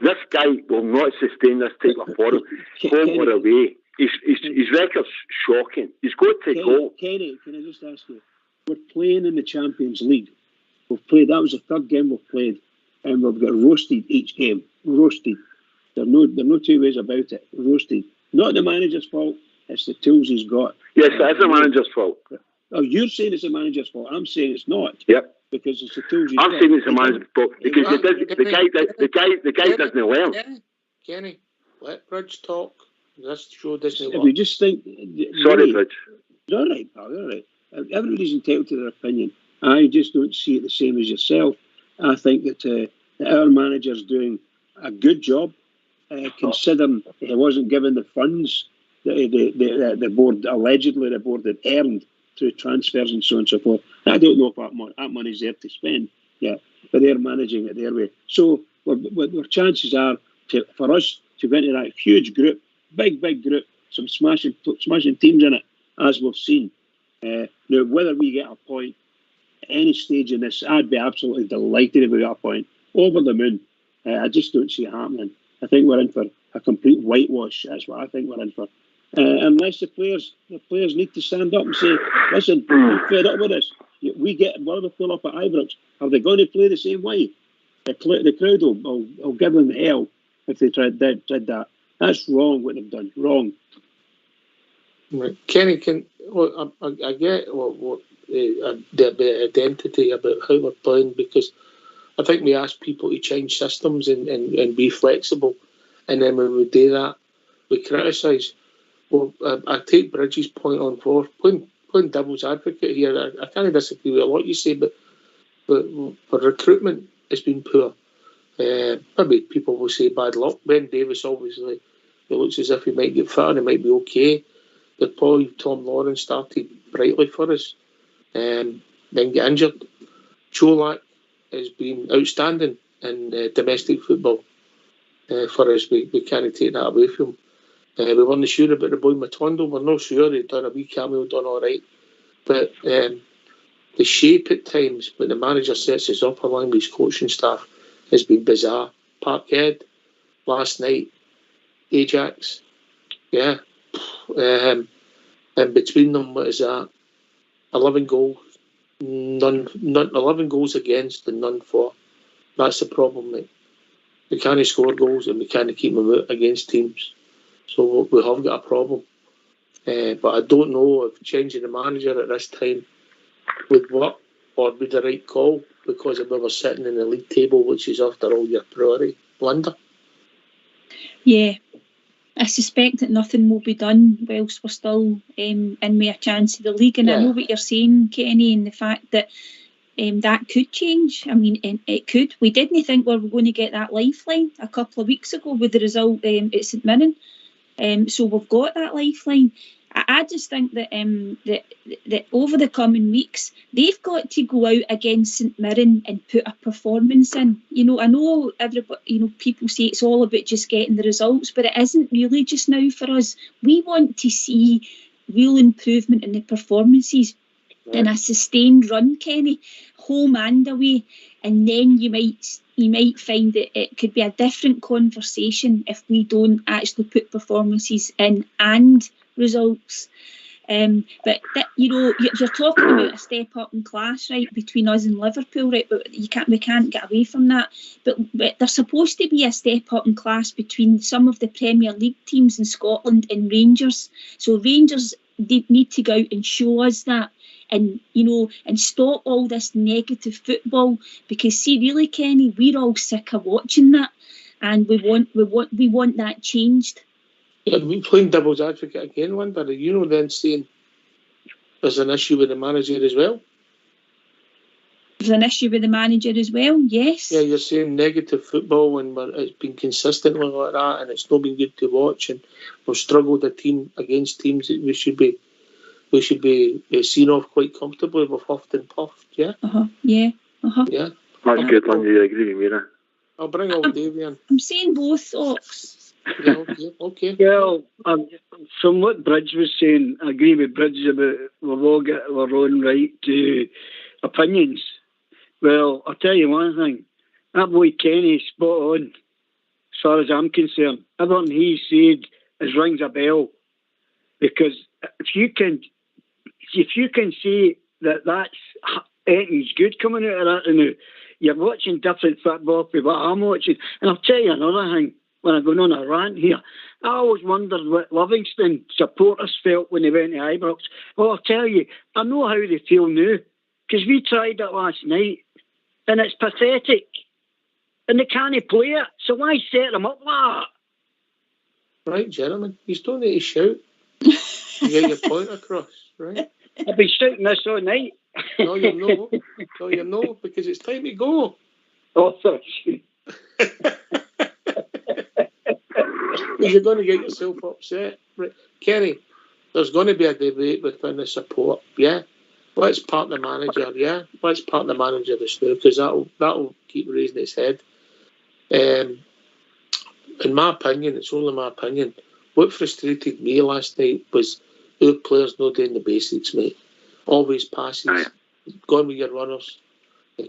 this guy will not sustain this type of form, home or away. His record's shocking. He's got to go. Kenny, can I just ask you? We're playing in the Champions League. That was the third game we've played, and we've got roasted each game. Roasted. There are no two ways about it. Roasted. Not the manager's fault. It's the tools he's got. Yes, it's the manager's fault. Oh, you're saying it's the manager's fault. I'm saying it's not. Yep. Because it's the tools he's got. I'm saying it's the manager's fault because the guy doesn't learn. Kenny, let Bridge talk. This show doesn't work. If you just think... Sorry, Bridge. It's all right, pal. All right. Everybody's entitled to their opinion. I just don't see it the same as yourself. I think that our manager's doing a good job, considering he wasn't given the funds that the board, allegedly the board had earned through transfers and so on and so forth. I don't know if that money's there to spend, but they're managing it their way. So our chances are for us to go into that huge group, big group, some smashing teams in it, as we've seen. Now, whether we get a point at any stage in this, I'd be absolutely delighted if we got a point. Over the moon. I just don't see it happening. I think we're in for a complete whitewash. That's what I think we're in for. Unless the players need to stand up and say, listen, we're fed up with this. Whatever pull up at Ibrox, are they going to play the same way? The crowd will give them hell if they tried that. That's wrong what they've done. Wrong. Right. Kenny, I get what the identity about how we're playing, because I think we ask people to change systems and be flexible, and then when we do that, we criticise. Well, I take Bridges' point on board. Playing devil's advocate here, I can't disagree with what you say, but for recruitment, it's been poor. Maybe people will say bad luck. Ben Davis, obviously, it looks as if he might get fit and it might be okay. But Tom Lawrence started brightly for us, then get injured. Cholak has been outstanding in domestic football for us. We can't take that away from We weren't sure about the boy Matondo. We're not sure. He'd done a wee cameo, done all right. But the shape at times when the manager sets his upper line with his coaching staff has been bizarre. Parkhead, last night, Ajax, yeah. And between them, what is that? 11 goals. None 11 goals against and none for. That's the problem, mate. We can't score goals and we can't keep them out against teams. So we have got a problem. But I don't know if changing the manager at this time would work or be the right call, because we were sitting in the league table, which is after all your priority. Blunder. Yeah. I suspect that nothing will be done whilst we're still in with a chance of the league. And I know what you're saying, Kenny, and the fact that that could change. I mean, it could. We didn't think we were going to get that lifeline a couple of weeks ago with the result at St Mirren. So we've got that lifeline. I just think that that over the coming weeks, they've got to go out against St Mirren and put a performance in. You know, I know everybody, you know, people say it's all about just getting the results, but it isn't really just now for us. We want to see real improvement in the performances and a sustained run, Kenny, home and away, and then you might find that it could be a different conversation if we don't actually put performances in and results. But that, you know, you're talking about a step up in class, right, between us and Liverpool, right? But we can't get away from that. But there's supposed to be a step up in class between some of the Premier League teams in Scotland and Rangers. So Rangers, they need to go out and show us that. And, you know, and stop all this negative football, because see, really, Kenny, we're all sick of watching that, and we want that changed. Yeah, we playing devil's advocate again, Linda. You know, then saying there's an issue with the manager as well. There's an issue with the manager as well. Yes. Yeah, you're saying negative football, and it's been consistently like that, and it's not been good to watch, and we've struggled against teams that we should be seen off quite comfortably. We've huffed and puffed, yeah? Yeah. Yeah. That's good, Lindsay. I agree with me there. I'll bring on Davey in. I'm saying both, Ox. Yeah, okay. Well, from what Bridge was saying, I agree with Bridge about we've all got our own right to opinions. Well, I'll tell you one thing. That boy Kenny's spot on, as far as I'm concerned. Everything he said rings a bell. Because if you can see that's anything's good coming out of that, and you're watching different football from what I'm watching. And I'll tell you another thing, when I'm going on a rant here, I always wondered what Livingston supporters felt when they went to Ibrox. Well, I'll tell you, I know how they feel now, because we tried it last night, and it's pathetic. And they can't play it, so why set them up like that? Right, gentlemen, you don't need to shout. You get your point across, right? I've been shouting this all night. No, you're not, because it's time to go. Oh, sorry. You're going to get yourself upset. Right. Kenny, there's going to be a debate within the support, yeah? Let's part the manager, yeah? Let's part the manager this now, because that'll keep raising its head. In my opinion, it's only my opinion, what frustrated me last night was our players not doing the basics, mate. Always passes, going with your runners,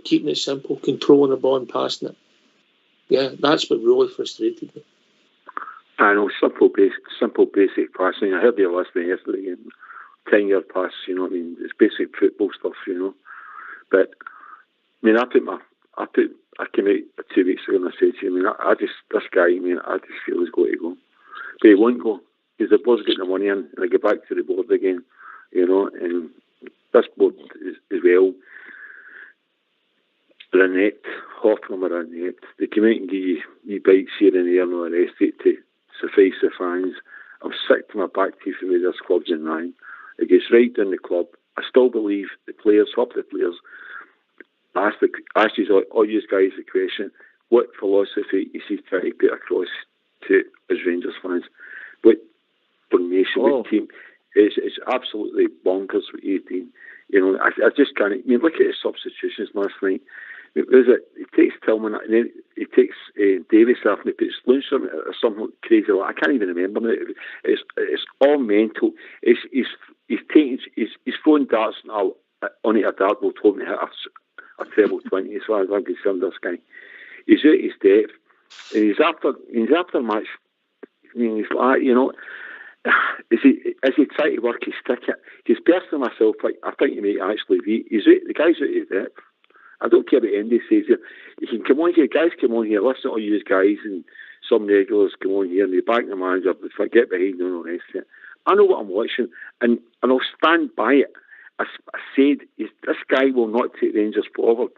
keeping it simple, controlling the ball and passing it. Yeah, that's what really frustrated me. I know, simple basic passing. I heard you listening yesterday, 10-yard pass, you know what I mean? It's basic football stuff, you know. But, I mean, I came out 2 weeks ago and I said to you, this guy, I just feel he's got to go. But he won't go, because the board's getting the money in, and I get back to the board again, you know, and this board as well, they're inept. Hawthorne are inept. They come out and give you bites here and there and all the rest of it to suffice the fans. I'm sick to my back teeth the way this club's in line. It gets right down the club. I still believe the players, ask all you guys the question, what philosophy is he trying to put across to his Rangers fans? What formation, what team? It's absolutely bonkers what he's doing. You know, I just can't. I mean, look at his substitutions last night. It takes Tillman, and then Davis off and he puts Lundstrom or something crazy like I can't even remember now. It's all mental. He's throwing darts now onto a dartboard hoping to hit a treble 20 as far as I'm concerned. This guy, he's out his depth, and he's after match. I mean, he's like, you know, as he try to work his ticket. His personally myself, I think he may actually be. The guy's out his depth. I don't care what Andy says here. You can come on here, guys come on here, listen to all you guys and some regulars come on here and they back the manager, but forget behind and all the rest of it. I know what I'm watching and I'll stand by it. I said, this guy will not take Rangers forward.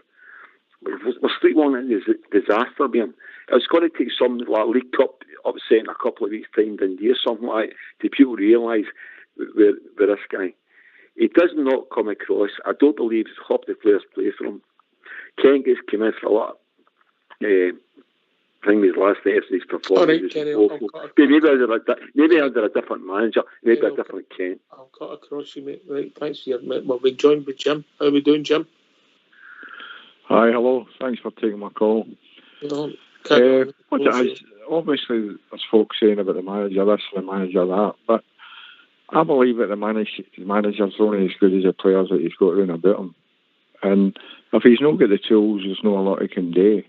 We're sleepwalking into disaster with him. It's going to take something like League Cup upset in a couple of weeks' time, Dundee or something like that, to people realise where this guy. He does not come across. I don't believe half the players play for him. Ken gets come in for a lot. I think his last night after his performance was awful. Maybe under a different manager, maybe a different Ken. I'll cut across you, mate. Right, thanks for your mate. We'll be joined with Jim. How are we doing, Jim? Hi, hello. Thanks for taking my call. What it is, obviously, there's folks saying about the manager this and the manager that, but I believe that the manager's only as good as the players that he's got around about him. And if he's not got the tools, there's not a lot he can do.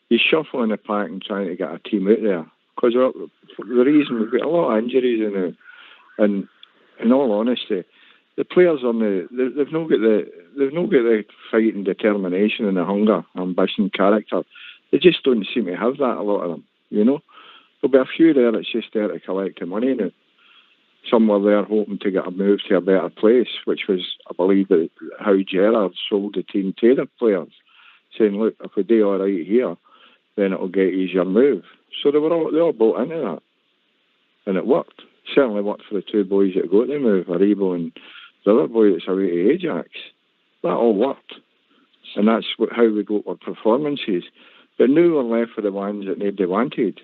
He's shuffling the pack and trying to get a team out there. Because for the reason we've got a lot of injuries in it. And in all honesty, the players they've not got the fight and determination and the hunger, ambition, character. They just don't seem to have that, a lot of them, you know. There'll be a few there that's just there to collect the money now. Some were there hoping to get a move to a better place, which was, I believe, how Gerrard sold the team to the players, saying, look, if we do all right here, then it'll get easier move. So they all bought into that. And it worked. Certainly worked for the two boys that got the move, Aribo and the other boy that's away to Ajax. That all worked. And that's how we got our performances. But now we're left with the ones that nobody wanted.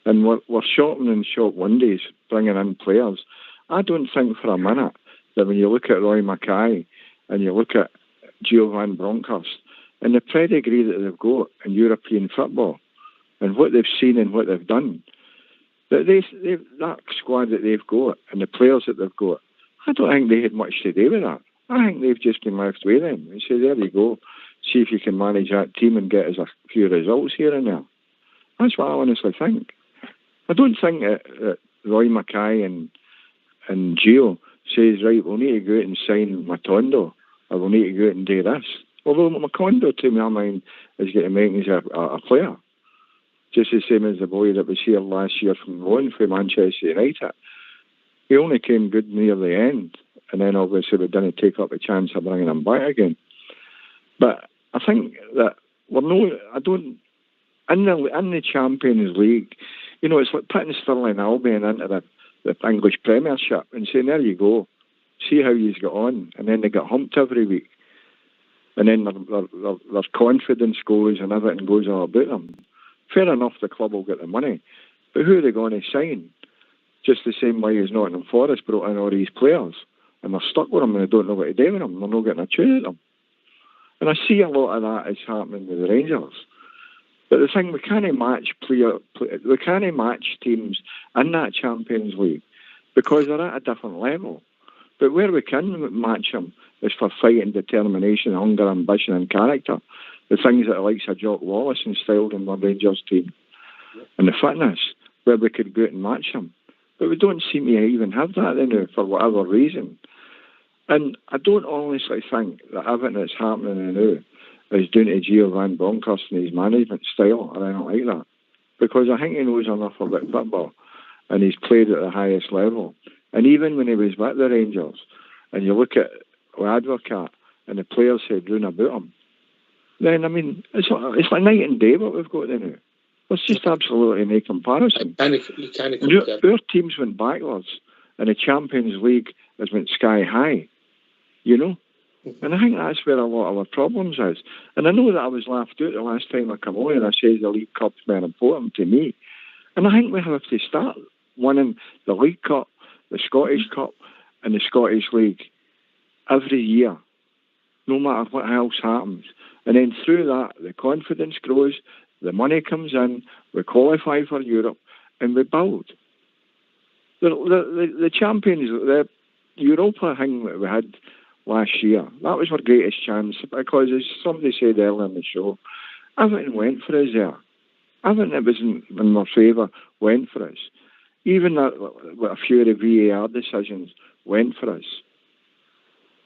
And we're shopping in shop windows, bringing in players. I don't think for a minute that when you look at Roy Mackay and you look at Gio Van Bronckhorst and the pedigree that they've got in European football and what they've seen and what they've done, that that squad that they've got and the players that they've got, I don't think they had much to do with that. I think they've just been left with them and say, there you go, see if you can manage that team and get us a few results here and there. That's what I honestly think. I don't think that Roy Mackay and Gio says, right, we'll need to go out and sign Matondo, or we'll need to go out and do this. Although Matondo, to my mind, is going to make us a player. Just the same as the boy that was here last year from loan for Manchester United. He only came good near the end, and then obviously we didn't take up the chance of bringing him back again. But I think that in the Champions League, you know, it's like putting Stirling Albion into the English Premiership and saying, there you go, see how you get on. And then they get humped every week. And then their confidence goes and everything goes all about them. Fair enough, the club will get the money. But who are they going to sign? Just the same way as Nottingham Forest brought in all these players. And they're stuck with them and they don't know what to do with them. They're not getting a tune at them. And I see a lot of that is happening with the Rangers. But the thing, we can't match teams in that Champions League because they're at a different level. But where we can match them is for fight and determination, hunger, ambition and character. The things that the likes of Jock Wallace instilled in the Rangers team. And the fitness, where we could go out and match them. But we don't seem to even have that now for whatever reason. And I don't honestly think that everything that's happening now is down to Gio Van Bronckhorst and his management style, and I don't like that. Because I think he knows enough about football, and he's played at the highest level. And even when he was with the Rangers, and you look at the Advocat, and the players said run about him, then, I mean, it's like night and day what we've got there now. There's just absolutely no comparison. You can't compare. Our teams went backwards, and the Champions League has went sky high, you know? And I think that's where a lot of our problems is. And I know that I was laughed out the last time I come on and I said the League Cup's more important to me. And I think we have to start winning the League Cup, the Scottish Cup and the Scottish League every year, no matter what else happens. And then through that, the confidence grows, The money comes in, we qualify for Europe, and we build. The champions, the Europa thing that we had last year, that was our greatest chance, because as somebody said earlier in the show, everything went for us there. Everything that was in our favour went for us. Even with a few of the VAR decisions went for us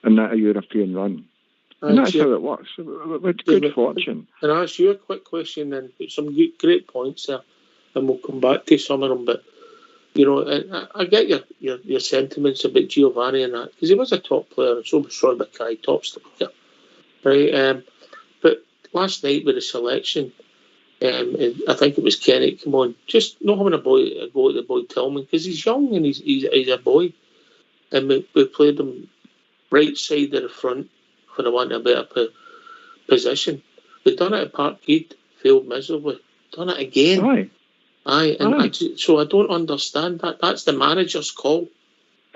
in that European run. And that's how it works. With good fortune. And I'll ask you a quick question then. Some great points there, and we'll come back to some of them. But, you know, I get your sentiments about Giovanni and that, because he was a top player, and so was Troy Mackay, top striker. Right? But last night with the selection, I think it was Kenny come on, just not having a go at the boy Tillman, because he's young and he's a boy. And we played him right side of the front for the want of a better position. We've done it at Parkhead, failed miserably. Done it again. Aye. So I don't understand that. That's the manager's call.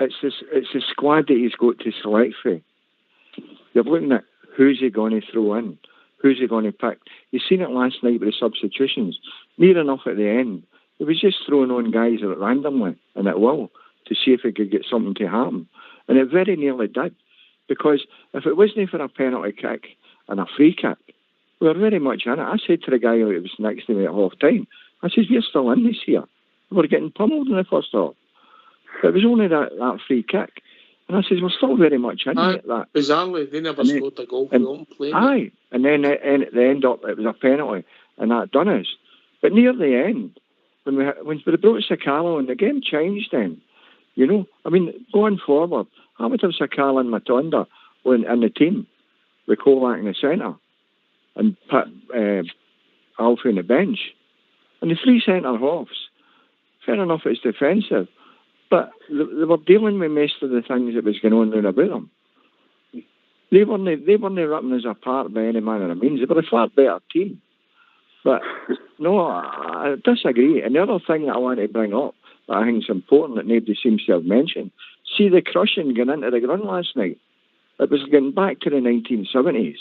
It's the squad that he's got to select for. You're looking at who's he going to throw in, who's he going to pick. You've seen it last night with the substitutions. Near enough at the end, he was just throwing on guys randomly and at will to see if he could get something to happen. And it very nearly did. Because if it wasn't for a penalty kick and a free kick, we were very much in it. I said to the guy who was next to me at half time, I said, we're still in this here. We're getting pummeled in the first half. It was only that free kick. And I said, we're still very much in it. That. Bizarrely, they never scored a goal for them playing. Aye, and then at the end up, it was a penalty, and that done us. But near the end, when we brought Sakala and the game changed then, you know, I mean, going forward, I would have Sakala and Matonda in the team, with Kolak in the centre, and put Alfie on the bench. And the three centre-halves, fair enough, it's defensive, but they were dealing with most of the things that was going on round about them. They weren't ripping us apart by any manner of means. They were a far better team. But, no, I disagree. And the other thing that I want to bring up, that I think is important that nobody seems to have mentioned, see the crushing going into the ground last night. It was getting back to the 1970s,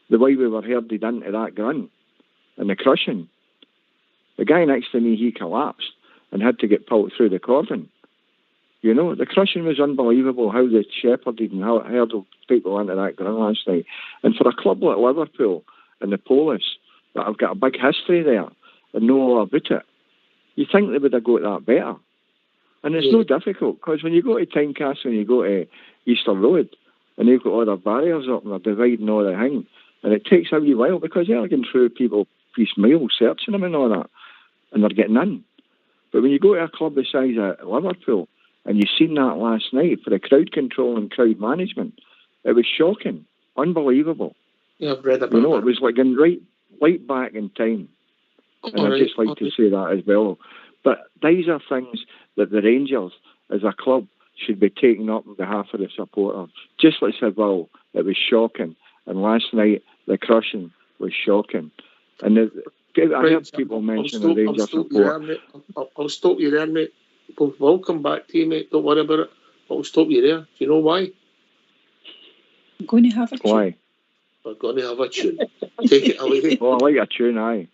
the way we were herded into that ground, and the crushing. The guy next to me, he collapsed and had to get pulled through the cordon. You know, the crushing was unbelievable, how they shepherded and how it herded people into that ground last night. And for a club like Liverpool and the Police, that have got a big history there and know all about it, you think they would have got that better. And it's no difficult, because when you go to Tynecastle and you go to Easter Road, and they've got all their barriers up and they're dividing all the thing, and it takes a wee while, because they're going through people piecemeal, searching them and all that, and they're getting in. But when you go to a club the size of Liverpool, and you've seen that last night for the crowd control and crowd management, it was shocking, unbelievable. Yeah, I've read about that. It was like in right back in time. And I'd just like to say that as well. But these are things that the Rangers, as a club, should be taking up on behalf of the supporters. Just like Seville, it was shocking. And last night, the crushing was shocking. And I heard people mention the Rangers support. I'll stop you there, mate. We'll come back to you, mate. Don't worry about it. I'll stop you there. Do you know why? I'm going to have a tune. Why? We're going to have a tune. Take it away. Oh, I like a tune, aye.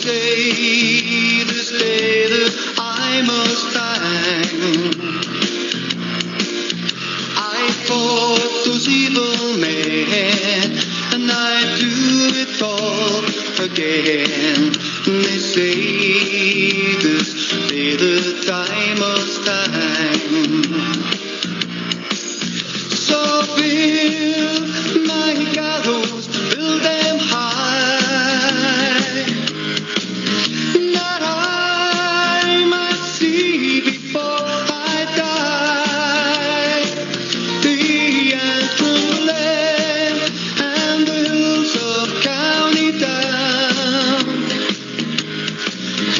say this day that I must hang. I fought those evil men, and I do it all again. They say this day that I must hang. So build my gallows, build them high, that I might see before I die the anthem land and the hills of County Down,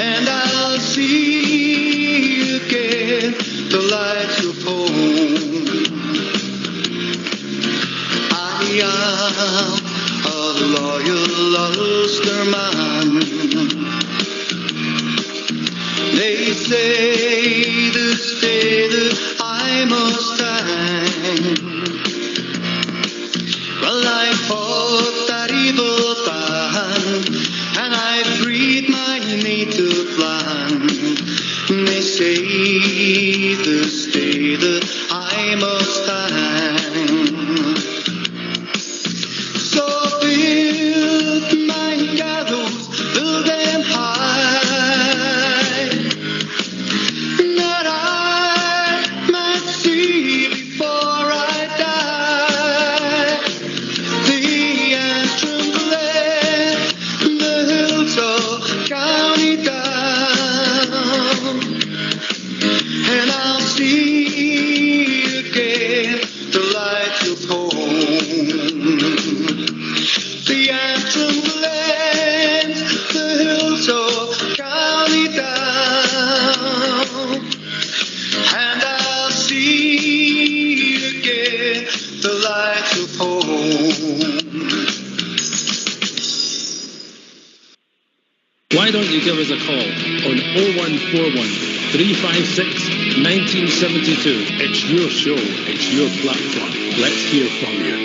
and I'll see again the lights of home. I am a loyal Ulsterman. They say this day that I must hang. Well, I fought that evil band, and I freed my native land. They say this day that I must hang. So build my gallows, build them high, that I might see before I die the anthem land, the hills of County Down, and I'll see again the lights of home. The anthem lands, the hills of County Down, and I'll see again the lights of home. Why don't you give us a call on 0141 356 1972. It's your show, it's your platform. Let's hear from you.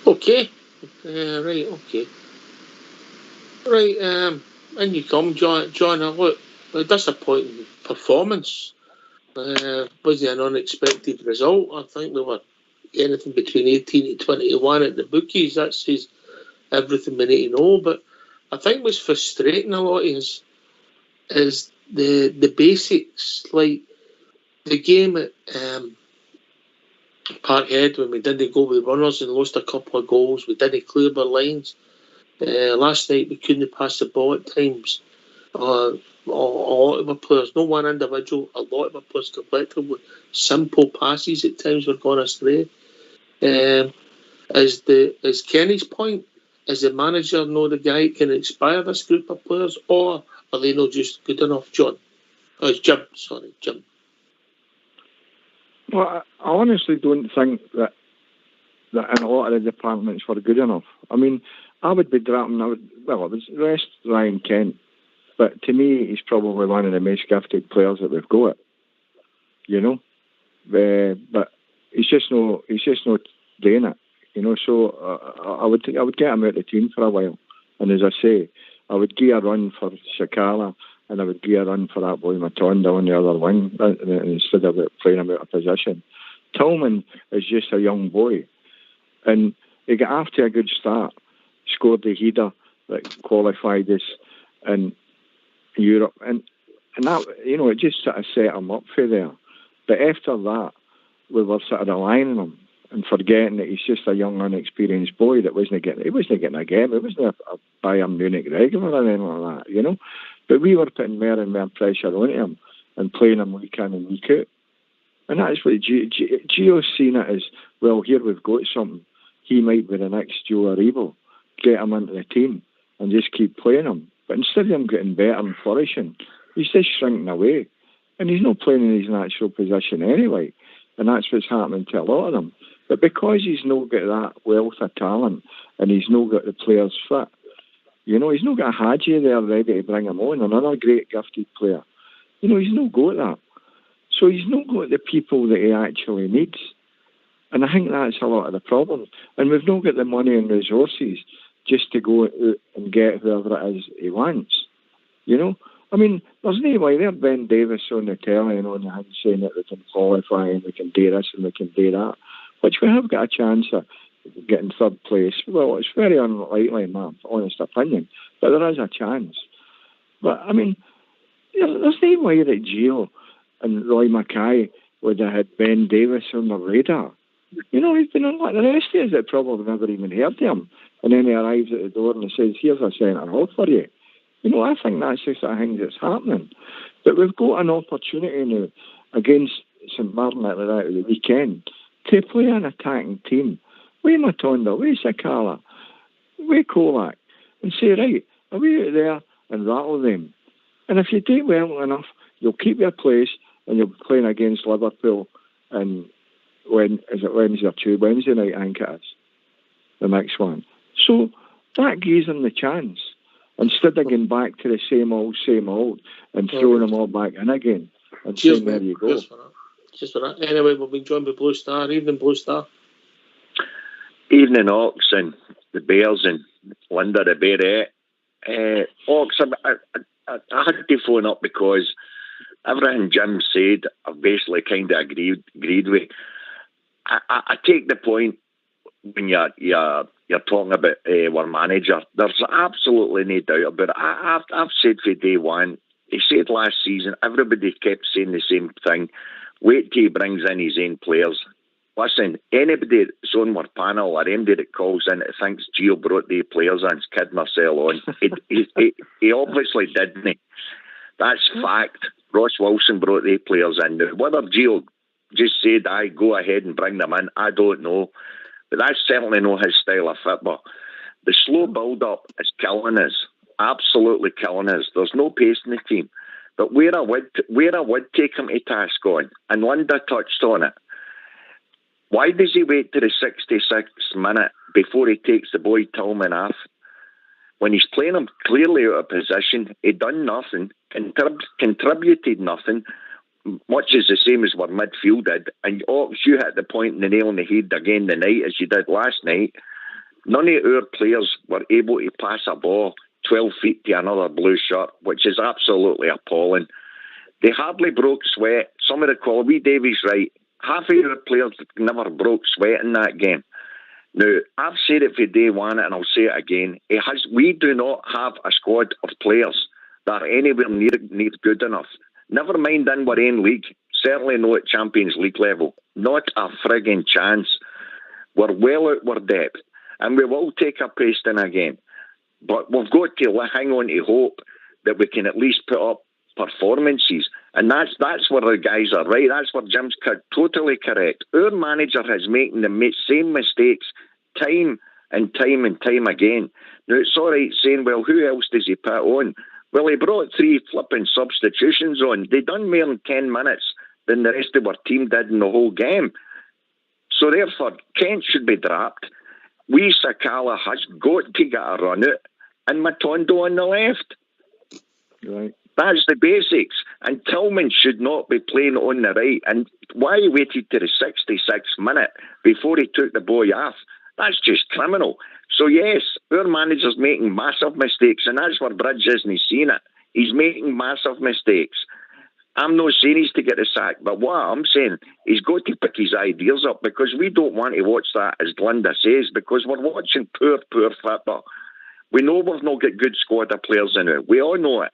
Okay. Right, okay. Right, in you come, John. Look, a disappointing performance. Was it an unexpected result? I think we were anything between 18 to 21 at the bookies. That says everything we need to know. But I think what's frustrating a lot is the basics, like the game at Parkhead when we didn't go with runners and lost a couple of goals. We didn't clear our lines. Last night we couldn't pass the ball at times. A lot of our players, no one individual, a lot of our players collectively, simple passes at times were going astray. Is Kenny's point, is the manager know the guy who can inspire this group of players, or are they not just good enough, John? Oh, it's Jim. Sorry, Jim. Well, I honestly don't think that in a lot of the departments were good enough. I mean, I would be dropping. It was rest Ryan Kent, but to me, he's probably one of the most gifted players that we've got. You know, but he's just not doing it. You know, so I would get him out of the team for a while. And as I say, I would give a run for Sakala, and I would give a run for that boy Matonda on the other wing instead of playing him out of position. Tillman is just a young boy, and he got off to a good start. Scored the header that qualified us in Europe, and that, you know, it just sort of set him up for there. But after that, we were sort of relying on him and forgetting that he's just a young, inexperienced boy that wasn't getting a game. It wasn't a Bayern Munich regular or anything like that, you know. But we were putting more and more pressure on him and playing him week in and week out. And that's what Gio's seen it as, well, here we've got something. He might be the next Joe Aribo. Get him into the team and just keep playing him. But instead of him getting better and flourishing, he's just shrinking away. And he's not playing in his natural position anyway. And that's what's happening to a lot of them. But because he's not got that wealth of talent and he's not got the players fit, you know, he's not got a Hadji there ready to bring him on, another great gifted player. You know, he's not got that. So he's not got the people that he actually needs. And I think that's a lot of the problem. And we've not got the money and resources just to go out and get whoever it is he wants. You know? I mean, there's no way they're Ben Davis on the telly and on the hand saying that we can qualify and we can do this and we can do that, which we have got a chance of getting third place. Well, it's very unlikely in my honest opinion, but there is a chance. But, I mean, there's no way that Gio and Roy Mackay would have had Ben Davis on the radar. You know, he's been on like the rest of us that probably never even heard of him. And then he arrives at the door and he says, here's a centre-half for you. You know, I think that's the sort of thing that's happening. But we've got an opportunity now against St Martin at the weekend to play an attacking team with Matondo, with Sakala, with Kolak, and say, right, are we out there and rattle them? And if you do well enough, you'll keep your place and you'll be playing against Liverpool and Wednesday or Tuesday? Wednesday night, I think it is, the next one. So that gives them the chance. Instead of going back to the same old, and throwing them all back in again and saying, there you go. Just for that. Anyway, we've been joined by Blue Star. Evening, Blue Star. Evening, Ox, and the Bears, and Linda the Bearette. Ox, I had to phone up because everything Jim said, I've basically kind of agreed with. I take the point when you're talking about our manager. There's absolutely no doubt about it. I've said from day one, he said last season, everybody kept saying the same thing. Wait till he brings in his own players. Listen, anybody that's on our panel or anybody that calls in that thinks Gio brought the players and kid Marcel on, he obviously didn't. That's fact. Ross Wilson brought the players in. Now, whether Gio just said, I go ahead and bring them in, I don't know. But that's certainly not his style of football. The slow build-up is killing us. Absolutely killing us. There's no pace in the team. But where I would take him to task on, and Linda touched on it, why does he wait to the 66th minute before he takes the boy Tillman off? When he's playing him clearly out of position, he done nothing, contributed nothing, much as the same as what midfield did. And you hit the point in the nail on the head again tonight, as you did last night. None of our players were able to pass a ball 12 feet to another blue shirt, which is absolutely appalling. They hardly broke sweat. Some of the call, wee Davies right, half of our players never broke sweat in that game. Now, I've said it for day one, and I'll say it again. We do not have a squad of players that are anywhere near good enough. Never mind in our own league. Certainly not at Champions League level. Not a frigging chance. We're well out our depth, and we will take a pasting again. But we've got to hang on to hope that we can at least put up performances. And that's where the guys are right. That's where Jim's totally correct. Our manager is making the same mistakes time and time again. Now, it's all right saying, well, who else does he put on? Well, he brought 3 flipping substitutions on. They done more than 10 minutes than the rest of our team did in the whole game. So therefore, Kent should be dropped. Sakala has got to get a run out, and Matondo on the left. Right. That's the basics. And Tillman should not be playing on the right. And why he waited to the 66th minute before he took the boy off? That's just criminal. So yes, our manager's making massive mistakes, and that's where Bridge isn't seeing it. He's making massive mistakes. I'm not saying he's to get the sack, but what I'm saying, he's got to pick his ideas up, because we don't want to watch that, as Glenda says, because we're watching poor football. We know we've not got good squad of players in it. We all know it.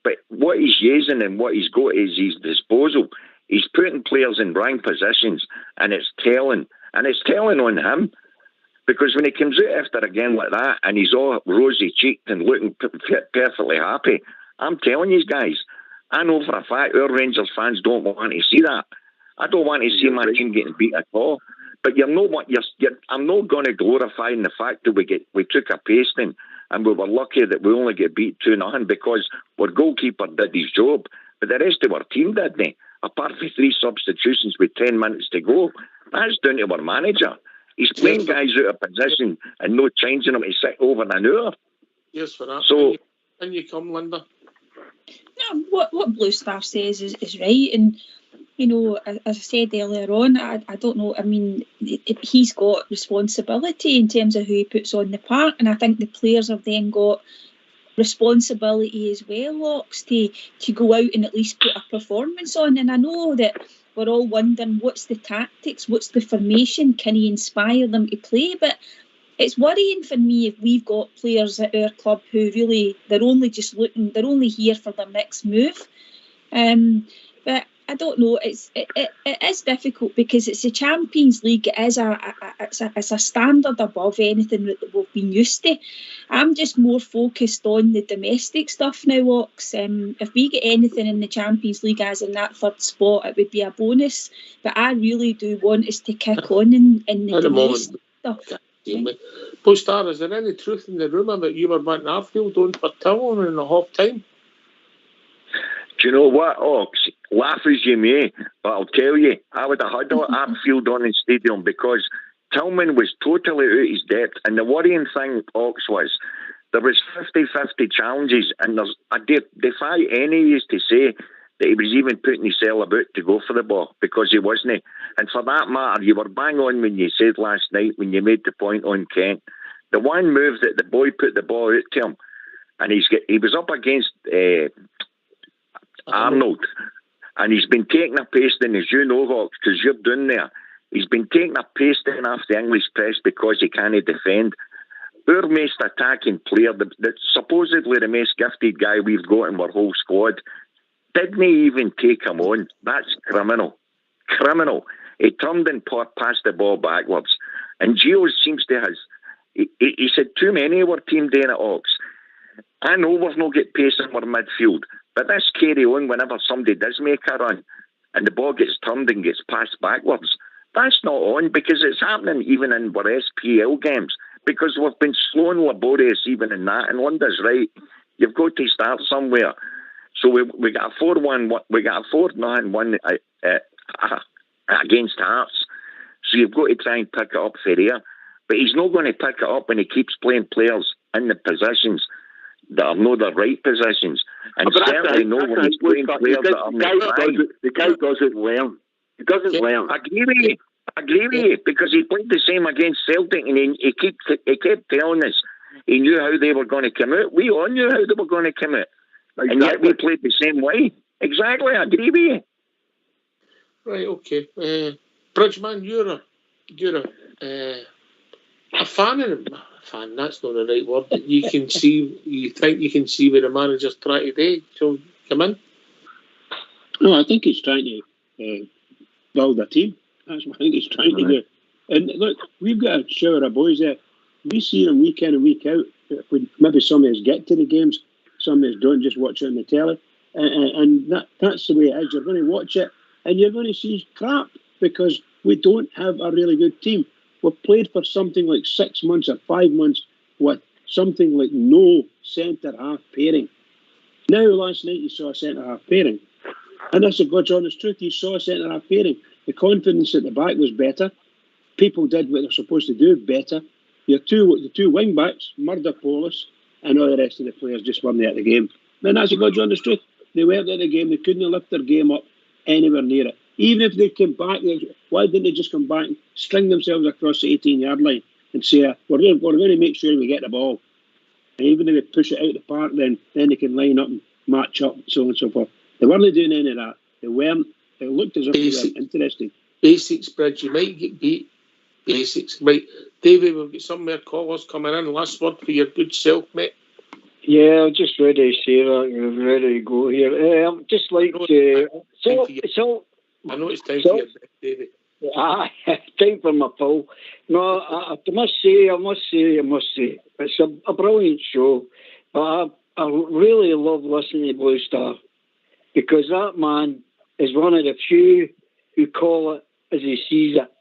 But what he's using and what he's got is his disposal. He's putting players in wrong positions, and it's telling. And it's telling on him. Because when he comes out after a game like that, and he's all rosy-cheeked and looking perfectly happy, I'm telling you guys, I know for a fact our Rangers fans don't want to see that. I don't want to see my team getting beat at all. But I'm not going to glorify in the fact that we took a pasting and we were lucky that we only get beat 2-0 because our goalkeeper did his job. But the rest of our team didn't. Apart from 3 substitutions with 10 minutes to go, that's down to our manager. He's playing guys out of position and not changing them to sit over an hour. Yes, for that. So, can you come, Linda? No, what Blue Star says is right, and you know, as I said earlier on, I don't know. I mean, he's got responsibility in terms of who he puts on the park, and I think the players have then got responsibility as well, Ox, to go out and at least put a performance on. And I know that we're all wondering what's the tactics, what's the formation, can he inspire them to play? But it's worrying for me if we've got players at our club who really, they're only here for their next move. But I don't know. It is difficult because it's the Champions League. It is it's a standard above anything that we've been used to. I'm just more focused on the domestic stuff now, Ox. If we get anything in the Champions League as in that third spot, it would be a bonus. But I really do want us to kick on in the domestic stuff. Postar, is there any truth in the rumour that you were wanting Arfield on for Tyrone in the half time? Do you know what, Ox? Laugh as you may, but I'll tell you, I would have had Arfield on in stadium because Tillman was totally out of his depth. And the worrying thing, Ox, was there was 50-50 challenges, and I defy any of us to say that he was even putting himself about to go for the ball because he wasn't. And for that matter, you were bang on when you said last night when you made the point on Kent. The one move that the boy put the ball out to him, and he was up against Arnold, and he's been taking a pasting, as you know, Hawks, because you're doing there. He's been taking a pasting off the English press because he can't defend. Our most attacking player, the supposedly the most gifted guy we've got in our whole squad, didn't even take him on. That's criminal. Criminal. He turned and passed the ball backwards. And Gio seems to have... He said too many of our team doing it, Ox. I know we've not got pace in our midfield, but this carry on whenever somebody does make a run and the ball gets turned and gets passed backwards. That's not on because it's happening even in our SPL games because we've been slow and laborious even in that. And Linda's right. You've got to start somewhere. So we got a 4-1, we got a 4-9-1 against Hearts. So you've got to try and pick it up for there. But he's not going to pick it up when he keeps playing players in the positions that are not the right positions. And certainly no when he's playing players that are not right. The guy doesn't learn. He doesn't learn. I agree with you, because he played the same against Celtic and he kept telling us he knew how they were going to come out. We all knew how they were going to come out. Exactly. And yet we played the same way. Exactly, I agree with you. Right, okay. Bridgeman, you're a fan of him. Fan, that's not the right word. You think you can see where the manager's trying to do. So come in. No, I think he's trying to build a team. That's what I think he's trying to do. And look, we've got a shower of boys there. We see them week in and week out. Maybe some of us get to the games, some of us don't, just watch it on the telly. And that's the way it is. You're going to watch it and you're going to see crap because we don't have a really good team. We've played for something like 6 months or 5 months with something like no centre-half pairing. Now, last night you saw a centre-half pairing. And that's the God's honest truth. You saw a centre-half pairing. The confidence at the back was better. People did what they're supposed to do better. The two wing-backs, Murder-Polis, and all the rest of the players just weren't at the game. And that's the God's honest truth. They weren't at the game. They couldn't lift their game up anywhere near it. Even if they came back, why didn't they just come back and string themselves across the 18-yard line and say, we're going to make sure we get the ball. And even if they push it out the park, then they can line up and match up and so on and so forth. They weren't doing any of that. They weren't. It looked as if they were interesting. Basics, Bridge. You might get beat. Basics. Right. David, we've got some more callers coming in. Last word for your good self, mate. Yeah, I'm just ready to say that. I'm ready to go here. Just like to... I know it's time for your break, David. Time for my pull. No, I must say, it's a brilliant show. But I really love listening to Blue Star because that man is one of the few who call it as he sees it.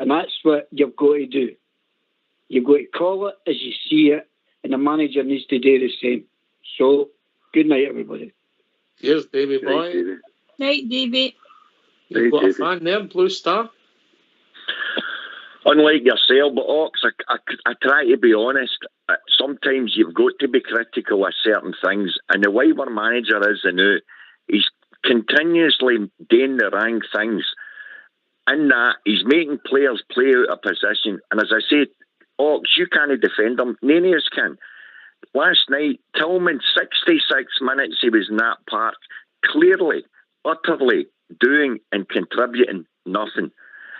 And that's what you've got to do. You've got to call it as you see it, and the manager needs to do the same. So, good night, everybody. Cheers, David boy. Night, David. You've got a fan there, Blue Star. Unlike yourself, but Ox, I try to be honest. Sometimes you've got to be critical of certain things, and the way our manager is now, he's continuously doing the wrong things. In that, he's making players play out of position. And as I said, Ox, you can't defend him. None of us can. Last night, Tillman, 66 minutes he was in that park, clearly, utterly doing and contributing nothing.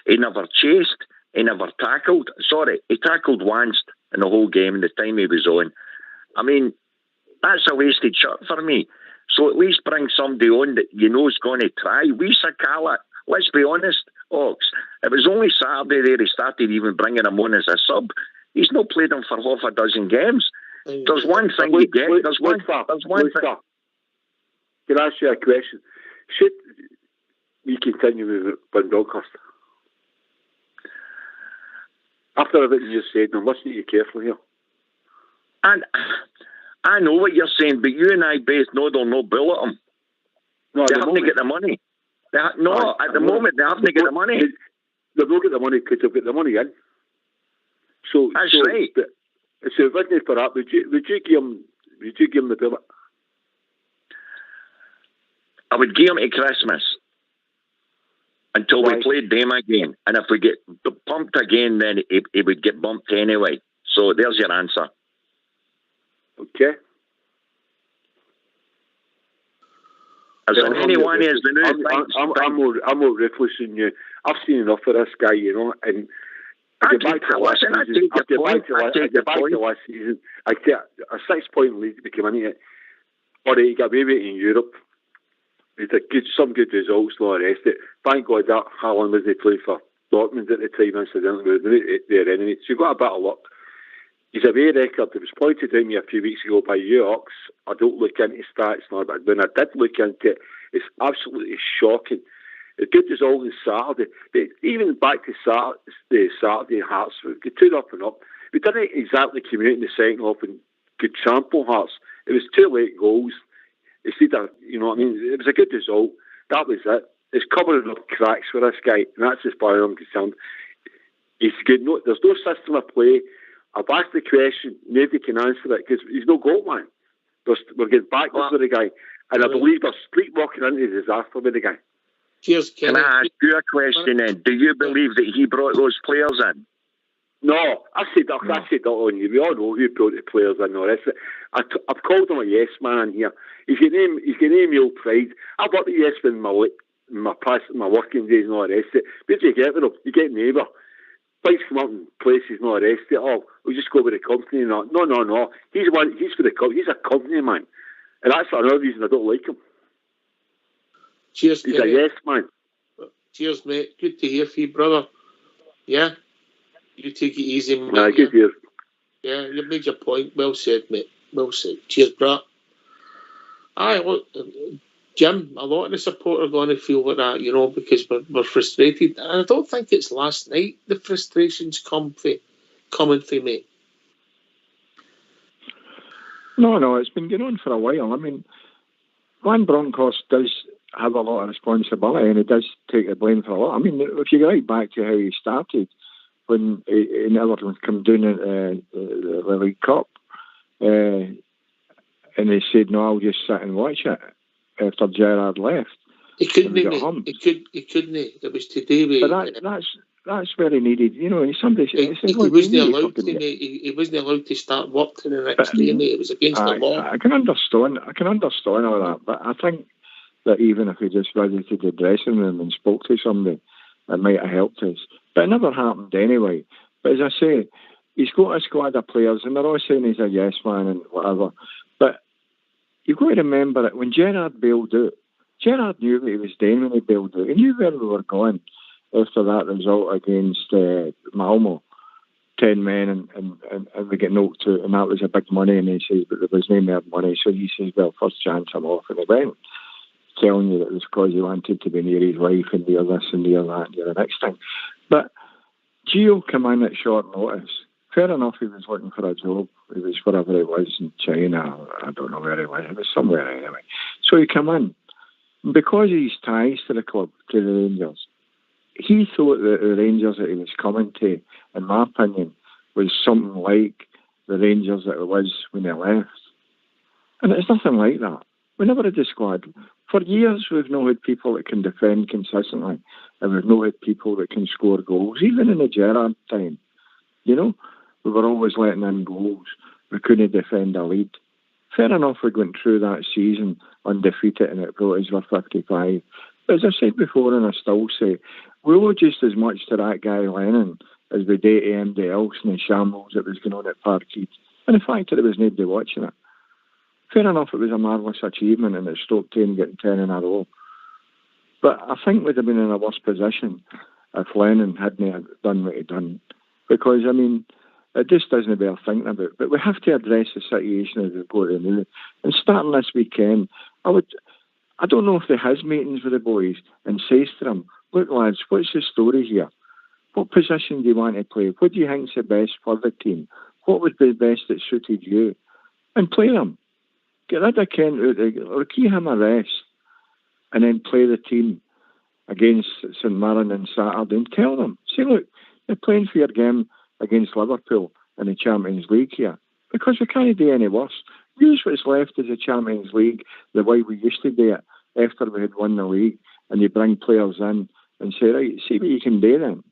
He never chased, he never tackled. Sorry, he tackled once in the whole game in the time he was on. I mean, that's a wasted shot for me. So at least bring somebody on that you know is going to try. We Sakala, let's be honest, Ox, it was only Saturday there he started even bringing him on as a sub. He's not played him for half a dozen games. There's one thing you get. There's one thing. Can I ask you a question? Should we continue with Van Bronckhorst? After everything you said, I'm listening to you carefully here. And I know what you're saying, but you and I both know they'll no bill at him. No, they haven't got the money. At the moment, they haven't got the money. They've not got the money because they've got the money in. So that's right. So if it for that, would you give him the billet? I would give him to Christmas until we played them again. And if we get pumped again, then he would get bumped anyway. So there's your answer. Okay. As in anyone is the new I'm more ruthless than you. I've seen enough of this guy, you know, and I get back to last season. I get a 6-point lead to come in it. Or he got away with it in Europe. He had some good results, and all the rest of it. Thank God that Haaland was playing for Dortmund at the time, incidentally, with their enemy. So you got a bit of luck. His away record, it was pointed out to me a few weeks ago by you, Ox. I don't look into stats now, but when I did look into it, it's absolutely shocking. A good result on Saturday. But even back to Saturday Hearts, we got 2-0 up. We didn't exactly come out in the second half and could trample Hearts. It was 2 late goals. Instead of, you know what I mean? It was a good result. That was it. It's covering up cracks for this guy, and that's as far as I'm concerned. He's good. There's no system of play. I've asked the question, nobody can answer it because he's no goal man. We're getting backwards with the guy, and I believe they're sleepwalking into disaster with the guy. Cheers, Can I ask you a question then? Do you believe that he brought those players in? No, I said that on you. We all know who brought the players in. No, I've called him a yes man here. He's got name real pride. I worked at yes in my working days and all the rest of it. But you get with him, you get neighbour. Bikes come up in places and all the rest of it. Oh, we'll just go with the company. No. He's for the company. He's a company man. And that's another reason I don't like him. Cheers, he's Kenny. A yes man. Cheers, mate. Good to hear from you, brother. Yeah? You take it easy, mate. Good to hear. Yeah, you made your point. Well said, mate. Well said. Cheers, bro. Aye, look, Jim, a lot of the support are going to feel like that, you know, because we're frustrated. And I don't think it's last night the frustrations coming from me. No, it's been going on for a while. I mean, Van Bronckhorst does have a lot of responsibility and he does take the blame for a lot. I mean, if you go right back to how he started, when in Everton come down at the League Cup, and he said, "No, I'll just sit and watch it." After Gerrard left, he couldn't. He couldn't. It was today. But that's where he needed. You know, somebody. He wasn't allowed to. He wasn't allowed to start work to the next day. Mate. It was against the law. I can understand all that, but I think that even if he just visited the dressing room and spoke to somebody, it might have helped us. But it never happened anyway. But as I say, he's got a squad of players, and they're all saying he's a yes man and whatever. But you've got to remember that when Gerrard bailed out, Gerrard knew what he was doing when he bailed out. He knew where we were going after that result against Malmo. 10 men and we get knocked out, and that was a big money. And he says, but there was no more money. So he says, well, first chance I'm off. And he went, telling you that it was because he wanted to be near his wife and near this and near that and near the next thing. But Gio came in at short notice. Fair enough, he was looking for a job. He was wherever he was in China. I don't know where he was. He was somewhere anyway. So he came in. Because of his ties to the club, to the Rangers, he thought that the Rangers that he was coming to, in my opinion, was something like the Rangers that it was when he left. And it's nothing like that. We never had the squad. For years, we've not had people that can defend consistently, and we've not had people that can score goals, even in the Gerrard time. You know, we were always letting in goals. We couldn't defend a lead. Fair enough, we went through that season undefeated, and it brought us for 55. But as I said before, and I still say, we owe just as much to that guy Lennon as we did to MD else and the shambles that was going on at Parkhead. And the fact that there was nobody watching it. Fair enough, it was a marvellous achievement, and it stopped 10 getting 10 in a row. But I think we'd have been in a worse position if Lennon hadn't done what he'd done. Because, I mean, it just doesn't bear thinking about. But we have to address the situation as we go to now. And starting this weekend, I don't know if he has meetings with the boys and says to them, look, lads, what's the story here? What position do you want to play? What do you think's the best for the team? What would be the best that suited you? And play them. Get rid of Kent out or keep him a rest, and then play the team against St Mirren on Saturday and tell them, say, look, you're playing for your game against Liverpool in the Champions League here, because we can't do any worse. Use what's left as the Champions League the way we used to do it after we had won the league, and you bring players in and say, right, see what you can do then.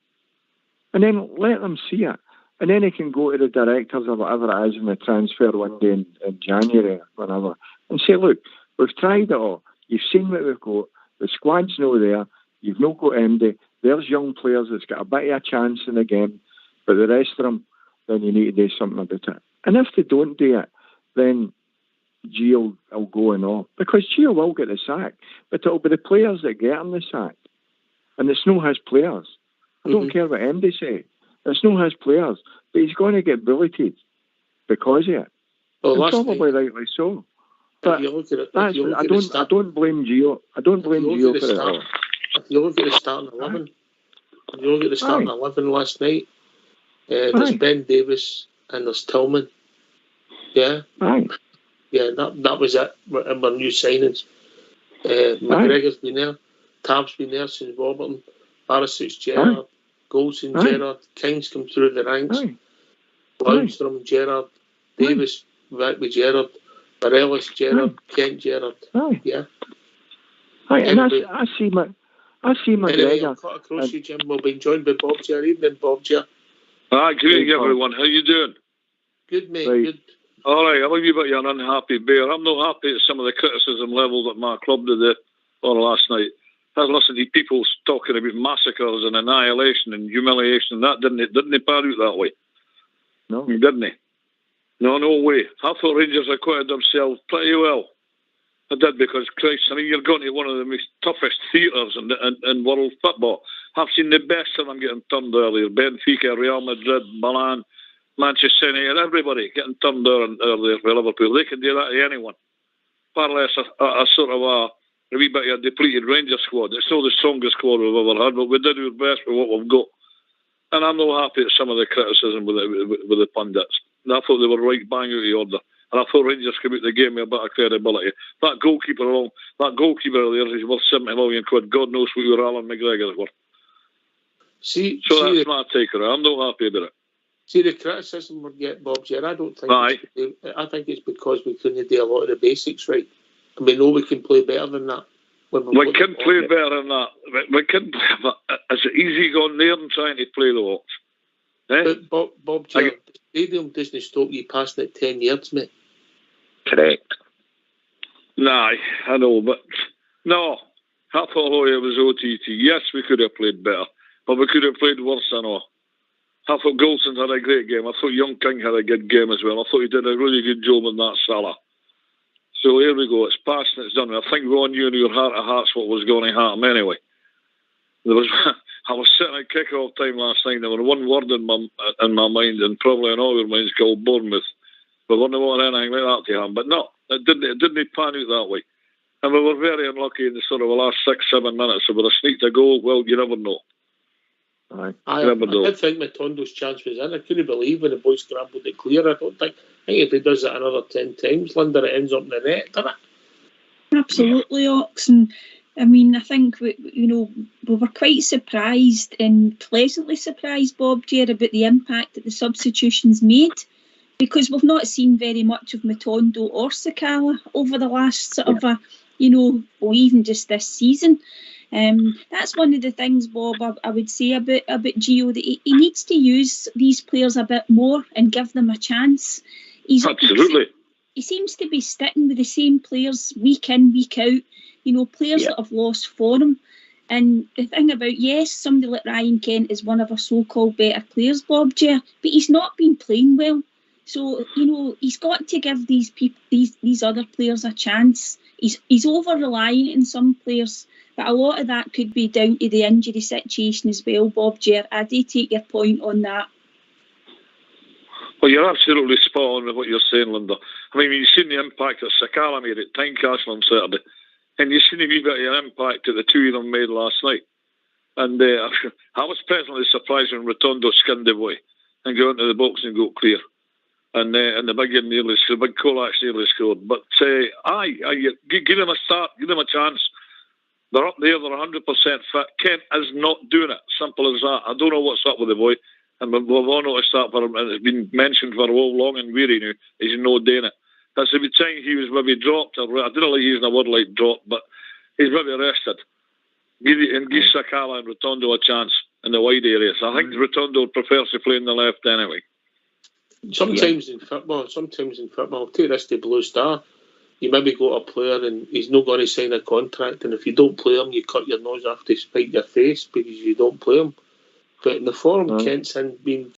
And then let them see it. And then he can go to the directors or whatever it is in the transfer window in January or whatever and say, look, we've tried it all. You've seen what we've got. The squad's no there. You've not got MD. There's young players that's got a bit of a chance in the game, but the rest of them, then you need to do something about it. And if they don't do it, then Gio will go and all. Because Gio will get the sack, but it'll be the players that get him the sack. And it's not his players. I don't care what MD say. It's not his players, but he's going to get bulleted because of it. Well, and probably rightly so. But I don't blame Gio. I don't blame Gio for it all. If you look at the starting 11, if you look at the starting 11 last night, there's Ben Davis and there's Tillman. Yeah. Yeah, that was it. And our new signings. McGregor's been there. Tav's been there since Robertson. Barisic's Gerrard. Goldson, Gerrard, King's come through the ranks. Lundstrom, Gerrard, Davis back with Gerrard, Bareilles, Gerrard, Kent, Gerrard. Yeah. And I see McGregor. Anyway, I'll cut across you, Jim. We'll be joined by Bob Ger. Evening, Bob Ger. Greeting everyone. How you doing? Good, mate. Good. All right, I'm a wee bit of an unhappy bear. I'm not happy at some of the criticism levels at my club today or last night. I listened to people talking about massacres and annihilation and humiliation, and that didn't it pan out that way? No. Didn't he? No way. I thought Rangers acquitted themselves pretty well. I did, because, Christ, I mean, you're going to one of the most toughest theatres in world football. I've seen the best of them getting turned earlier. Benfica, Real Madrid, Milan, Manchester United, everybody getting turned earlier for Liverpool. They can do that to anyone. Far less a sort of a wee bit of a depleted Rangers squad. It's not the strongest squad we've ever had, but we did our best with what we've got. And I'm not happy at some of the criticism with the pundits. And I thought they were right bang out of order. And I thought Rangers came out the game with a bit of credibility. That goalkeeper there is worth 70 million quid. God knows what your Alan McGregor is worth. That's my take on it. I'm not happy about it. See, the criticism we're getting, Bob Ger, I think it's because we couldn't do a lot of the basics right. And we know we can play better than that. We can play better than that. We can play, but is it easy going there and trying to play the Hawks? But Bob Ger, the stadium doesn't stop you passing it 10 yards, mate. Correct. Nah, I know, but no. I thought it was OTT. Yes, we could have played better, but we could have played worse than all. I thought Goldson had a great game. I thought Young King had a good game as well. I thought he did a really good job in that Salah. So here we go. It's past and it's done. I think we all knew in your heart of hearts what was going to happen anyway. I was sitting at kick-off time last night. There was one word in my mind, and probably in all your minds, called Bournemouth. We wouldn't want anything like that to happen. But no, it didn't pan out that way. And we were very unlucky in the sort of the last 6-7 minutes. If we had sneaked a goal, well, you never know. I did think Matondo's chance was in. I couldn't believe when the boys scrambled it clear. I think if he does it another 10 times, Linda, it ends up in the net, doesn't it? Absolutely, Ox. And I mean, I think we were quite surprised and pleasantly surprised, Bob Ger, about the impact that the substitutions made, because we've not seen very much of Matondo or Sakala over the last sort of or even just this season. That's one of the things, Bob, I would say about Gio, that he needs to use these players a bit more and give them a chance. Absolutely. He seems to be sticking with the same players week in, week out, players that have lost form. And the thing about, yes, somebody like Ryan Kent is one of our so-called better players, Bob Ger, but he's not been playing well. So, he's got to give these people, these other players a chance. He's over-reliant on some players, but a lot of that could be down to the injury situation as well, Bob Ger. I do take your point on that. Well, you're absolutely spot on with what you're saying, Linda. I mean, you've seen the impact that Sakala made at Tynecastle on Saturday, and you've seen a wee bit of an impact that the two of them made last night. And I was pleasantly surprised when Rotondo skinned the boy and got into the box and got clear. And the big Colac nearly scored. But give them a start, give them a chance. They're up there, they're 100% fit. Kent is not doing it. Simple as that. I don't know what's up with the boy. And we've all noticed that for him, and it's been mentioned for all long and weary now. He's not doing it. That's every time he was maybe dropped. I didn't like using a word like drop, but he's maybe rested. Give Sakala and Rotondo a chance in the wide areas. I think Rotondo prefers to play in the left anyway. Sometimes in football, take this to Blue Star. You maybe got a player and he's not going to sign a contract, and if you don't play him, you cut your nose off to spite your face because you don't play him. But in the form Kent's been